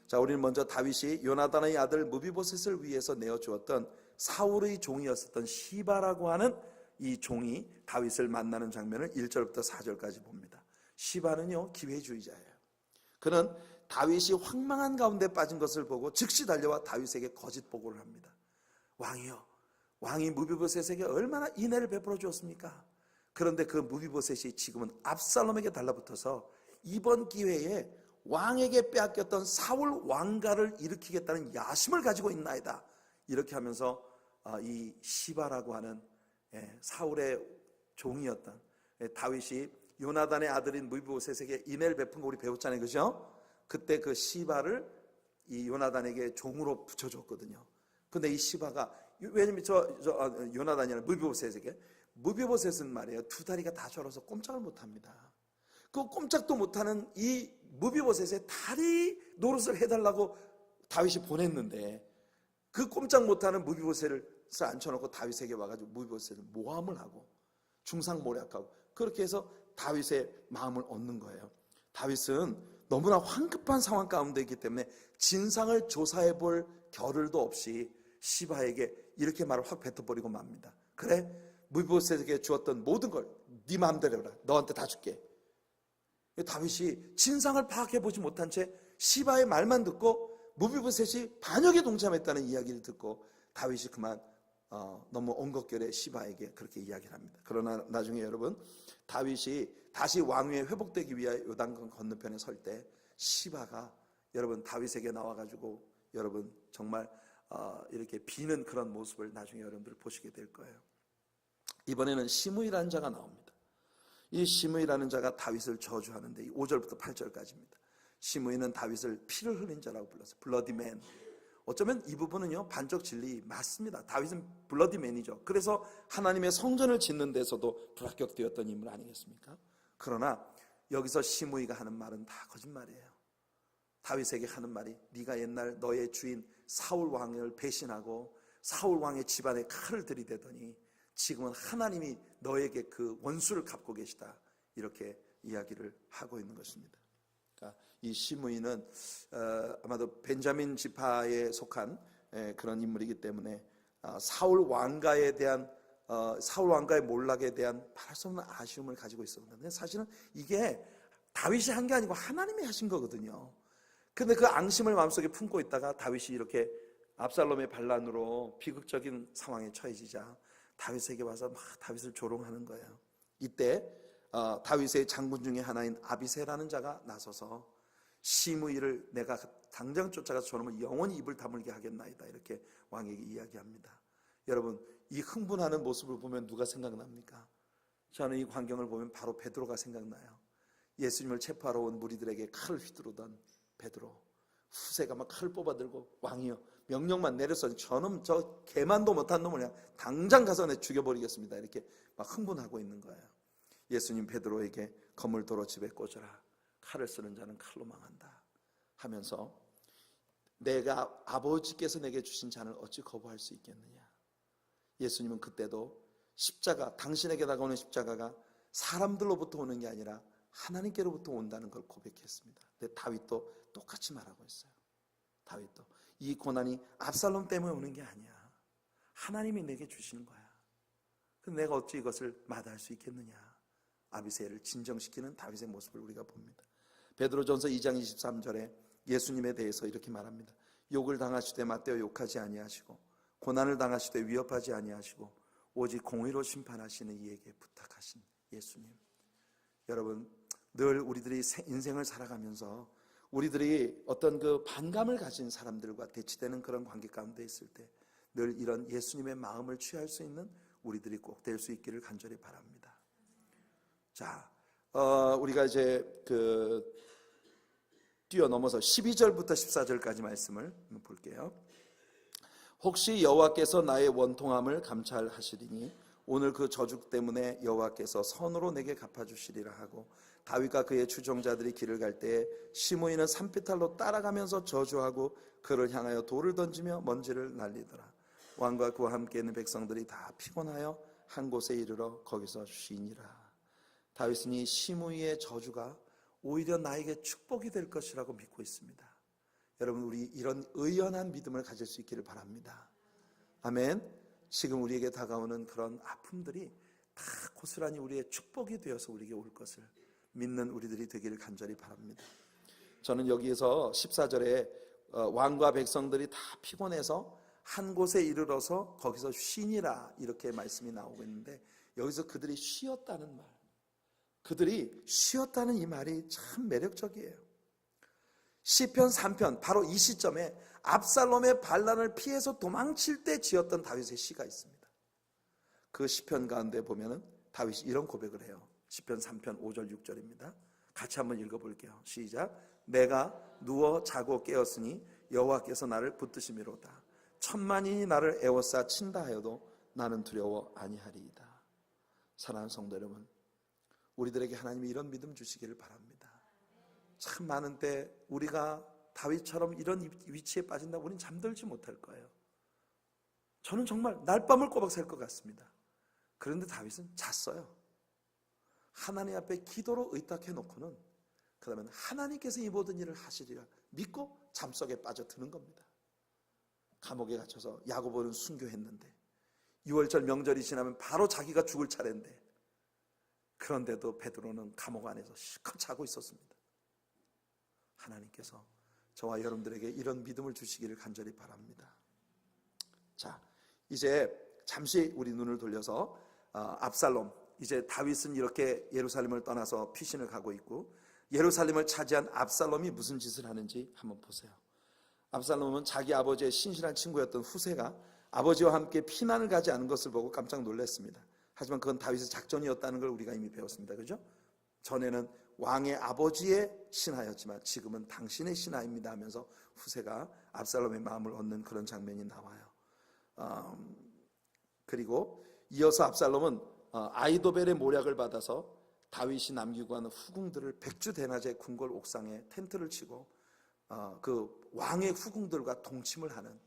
자, 우리는 먼저 다윗이 요나단의 아들 무비보셋을 위해서 내어주었던 사울의 종이었었던 시바라고 하는 이 종이 다윗을 만나는 장면을 1절부터 4절까지 봅니다. 시바는요, 기회주의자예요. 그는 다윗이 황망한 가운데 빠진 것을 보고 즉시 달려와 다윗에게 거짓 보고를 합니다. 왕이요, 왕이 무비보셋에게 얼마나 인애를 베풀어 주었습니까? 그런데 그 무비보셋이 지금은 압살롬에게 달라붙어서 이번 기회에 왕에게 빼앗겼던 사울 왕가를 일으키겠다는 야심을 가지고 있나이다. 이렇게 하면서 이 시바라고 하는 사울의 종이었던 다윗이 요나단의 아들인 무비보셋에게 인애를 베푼 거 우리 배웠잖아요, 그죠? 그때 그 시바를 이 요나단에게 종으로 붙여줬거든요. 근데 이 시바가, 왜냐면 요나단이 아니라 무비보셋은 말이에요, 두 다리가 다 저려서 꼼짝을 못합니다. 그 꼼짝도 못하는 이 무비보셋의 다리 노릇을 해달라고 다윗이 보냈는데, 그 꼼짝 못하는 무비보셋을 앉혀놓고 다윗에게 와가지고 무비보셋을 모함을 하고 중상모략하고 그렇게 해서 다윗의 마음을 얻는 거예요. 다윗은 너무나 황급한 상황 가운데 있기 때문에 진상을 조사해 볼 겨를도 없이 시바에게 이렇게 말을 확 뱉어버리고 맙니다. 그래, 무비보셋에게 주었던 모든 걸 네 마음대로 해라, 너한테 다 줄게. 다윗이 진상을 파악해보지 못한 채 시바의 말만 듣고 무비보셋이 반역에 동참했다는 이야기를 듣고 다윗이 그만 너무 엉겁결에 시바에게 그렇게 이야기를 합니다. 그러나 나중에 여러분, 다윗이 다시 왕위에 회복되기 위하여 요단강 건너편에 설 때 시바가 여러분 다윗에게 나와가지고 여러분 정말 이렇게 비는 그런 모습을 나중에 여러분들 보시게 될 거예요. 이번에는 시므이라는 자가 나옵니다. 이 시므이라는 자가 다윗을 저주하는데 5절부터 8절까지입니다. 시므이는 다윗을 피를 흘린 자라고 불렀어요. 블러디맨. 어쩌면 이 부분은요, 반적 진리 맞습니다. 다윗은 블러디맨이죠. 그래서 하나님의 성전을 짓는 데서도 불합격되었던 인물 아니겠습니까? 그러나 여기서 시므이가 하는 말은 다 거짓말이에요. 다윗에게 하는 말이, 네가 옛날 너의 주인 사울 왕을 배신하고 사울 왕의 집안에 칼을 들이대더니 지금은 하나님이 너에게 그 원수를 갚고 계시다, 이렇게 이야기를 하고 있는 것입니다. 그러니까 이 시므이는 아마도 벤자민 지파에 속한 그런 인물이기 때문에 사울 왕가에 대한 사울 왕가의 몰락에 대한 말할 수 없는 아쉬움을 가지고 있었는데, 사실은 이게 다윗이 한 게 아니고 하나님이 하신 거거든요. 근데 그 앙심을 마음속에 품고 있다가 다윗이 이렇게 압살롬의 반란으로 비극적인 상황에 처해지자 다윗에게 와서 막 다윗을 조롱하는 거예요. 이때 다윗의 장군 중에 하나인 아비새라는 자가 나서서 시므이를 내가 당장 쫓아가서 저놈을 영원히 입을 다물게 하겠나이다, 이렇게 왕에게 이야기합니다. 여러분, 이 흥분하는 모습을 보면 누가 생각납니까? 저는 이 광경을 보면 바로 베드로가 생각나요. 예수님을 체포하러 온 무리들에게 칼을 휘두르던 베드로, 후세가 막 칼을 뽑아들고 왕이여 명령만 내려서 저놈 저 개만도 못한 놈을 그냥 당장 가서 내 죽여버리겠습니다, 이렇게 막 흥분하고 있는 거예요. 예수님 베드로에게 거물도로 집에 꽂아라, 칼을 쓰는 자는 칼로 망한다 하면서 내가 아버지께서 내게 주신 잔을 어찌 거부할 수 있겠느냐. 예수님은 그때도 십자가, 당신에게 다가오는 십자가가 사람들로부터 오는 게 아니라 하나님께로부터 온다는 걸 고백했습니다. 근데 다윗도 똑같이 말하고 있어요. 다윗도 이 고난이 압살롬 때문에 오는 게 아니야, 하나님이 내게 주시는 거야. 근데 내가 어찌 이것을 마다할 수 있겠느냐. 아비새를 진정시키는 다윗의 모습을 우리가 봅니다. 베드로전서 2장 23절에 예수님에 대해서 이렇게 말합니다. 욕을 당하시되 맞대어 욕하지 아니하시고 고난을 당하시되 위협하지 아니하시고 오직 공의로 심판하시는 이에게 부탁하신 예수님. 여러분, 늘 우리들이 인생을 살아가면서 우리들이 어떤 그 반감을 가진 사람들과 대치되는 그런 관계 가운데 있을 때 늘 이런 예수님의 마음을 취할 수 있는 우리들이 꼭 될 수 있기를 간절히 바랍니다. 자, 우리가 이제 뛰어넘어서 12절부터 14절까지 말씀을 볼게요. 혹시 여호와께서 나의 원통함을 감찰하시리니 오늘 그 저주 때문에 여호와께서 선으로 내게 갚아주시리라 하고, 다윗과 그의 추종자들이 길을 갈 때에 시므이는 산비탈로 따라가면서 저주하고 그를 향하여 돌을 던지며 먼지를 날리더라. 왕과 그와 함께 있는 백성들이 다 피곤하여 한 곳에 이르러 거기서 쉬니라. 다윗은 이 시므이의 저주가 오히려 나에게 축복이 될 것이라고 믿고 있습니다. 여러분, 우리 이런 의연한 믿음을 가질 수 있기를 바랍니다. 아멘. 지금 우리에게 다가오는 그런 아픔들이 다 고스란히 우리의 축복이 되어서 우리에게 올 것을 믿는 우리들이 되기를 간절히 바랍니다. 저는 여기에서 14절에 왕과 백성들이 다 피곤해서 한 곳에 이르러서 거기서 쉬니라 이렇게 말씀이 나오고 있는데, 여기서 그들이 쉬었다는 말, 그들이 쉬었다는 이 말이 참 매력적이에요. 시편 3편 바로 이 시점에 압살롬의 반란을 피해서 도망칠 때 지었던 다윗의 시가 있습니다. 그 시편 가운데 보면은 다윗이 이런 고백을 해요. 시편 3편 5절 6절입니다. 같이 한번 읽어볼게요. 시작. 내가 누워 자고 깨었으니 여호와께서 나를 붙드심이로다. 천만인이 나를 에워싸 친다 하여도 나는 두려워 아니하리이다. 사랑하는 성도 여러분, 우리들에게 하나님이 이런 믿음 주시기를 바랍니다. 참 많은 때 우리가 다윗처럼 이런 위치에 빠진다고 우리는 잠들지 못할 거예요. 저는 정말 날밤을 꼬박 샐 것 같습니다. 그런데 다윗은 잤어요. 하나님 앞에 기도로 의탁해 놓고는 그 다음에 하나님께서 이 모든 일을 하시리라 믿고 잠속에 빠져드는 겁니다. 감옥에 갇혀서 야고보는 순교했는데 6월절 명절이 지나면 바로 자기가 죽을 차례인데, 그런데도 베드로는 감옥 안에서 실컷 자고 있었습니다. 하나님께서 저와 여러분들에게 이런 믿음을 주시기를 간절히 바랍니다. 자, 이제 잠시 우리 눈을 돌려서 압살롬, 이제 다윗은 이렇게 예루살렘을 떠나서 피신을 가고 있고, 예루살렘을 차지한 압살롬이 무슨 짓을 하는지 한번 보세요. 압살롬은 자기 아버지의 신실한 친구였던 후세가 아버지와 함께 피난을 가지 않은 것을 보고 깜짝 놀랐습니다. 하지만 그건 다윗의 작전이었다는 걸 우리가 이미 배웠습니다. 그죠? 전에는 왕의 아버지의 신하였지만 지금은 당신의 신하입니다 하면서 후세가 압살롬의 마음을 얻는 그런 장면이 나와요. 그리고 이어서 압살롬은 아이도벨의 모략을 받아서 다윗이 남기고 하는 후궁들을 백주대낮에 궁궐 옥상에 텐트를 치고 그 왕의 후궁들과 동침을 하는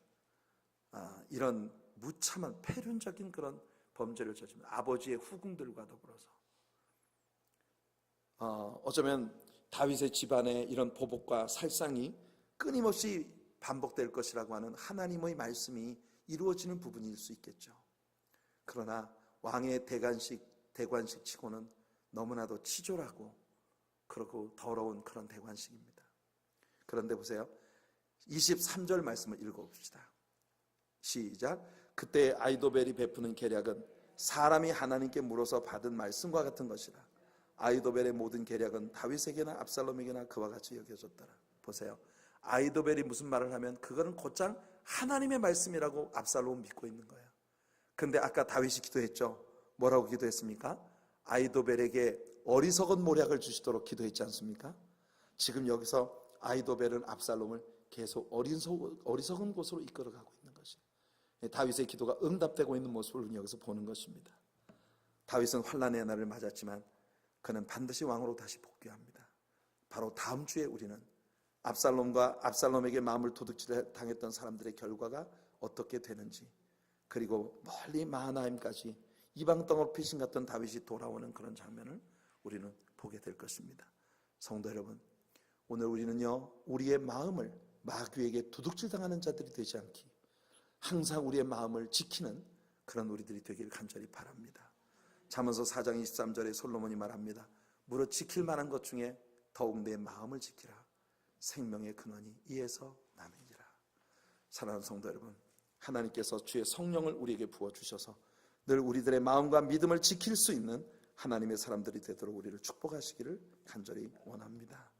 이런 무참한 폐륜적인 그런 범죄를 저집니다. 아버지의 후궁들과 더불어서 어쩌면 다윗의 집안의 이런 보복과 살상이 끊임없이 반복될 것이라고 하는 하나님의 말씀이 이루어지는 부분일 수 있겠죠. 그러나 왕의 대관식 치고는 너무나도 치졸하고 그렇고 더러운 그런 대관식입니다. 그런데 보세요. 23절 말씀을 읽어봅시다. 시작. 그때 아이도벨이 베푸는 계략은 사람이 하나님께 물어서 받은 말씀과 같은 것이라. 아이도벨의 모든 계략은 다윗에게나 압살롬에게나 그와 같이 여겨졌더라. 보세요. 아이도벨이 무슨 말을 하면 그거는 곧장 하나님의 말씀이라고 압살롬은 믿고 있는 거예요. 근데 아까 다윗이 기도했죠. 뭐라고 기도했습니까? 아이도벨에게 어리석은 모략을 주시도록 기도했지 않습니까? 지금 여기서 아이도벨은 압살롬을 계속 어리석은 곳으로 이끌어가고 있는 것이에요. 다윗의 기도가 응답되고 있는 모습을 여기서 보는 것입니다. 다윗은 환난의 날을 맞았지만 그는 반드시 왕으로 다시 복귀합니다. 바로 다음 주에 우리는 압살롬과 압살롬에게 마음을 도둑질 당했던 사람들의 결과가 어떻게 되는지, 그리고 멀리 마하나임까지 이방 땅으로 피신 갔던 다윗이 돌아오는 그런 장면을 우리는 보게 될 것입니다. 성도 여러분, 오늘 우리는요, 우리의 마음을 마귀에게 도둑질 당하는 자들이 되지 않기, 항상 우리의 마음을 지키는 그런 우리들이 되길 간절히 바랍니다. 잠언서 4장 23절에 솔로몬이 말합니다. 무릇 지킬 만한 것 중에 더욱 내 마음을 지키라. 생명의 근원이 이에서 나느니라. 사랑하는 성도 여러분, 하나님께서 주의 성령을 우리에게 부어주셔서 늘 우리들의 마음과 믿음을 지킬 수 있는 하나님의 사람들이 되도록 우리를 축복하시기를 간절히 원합니다.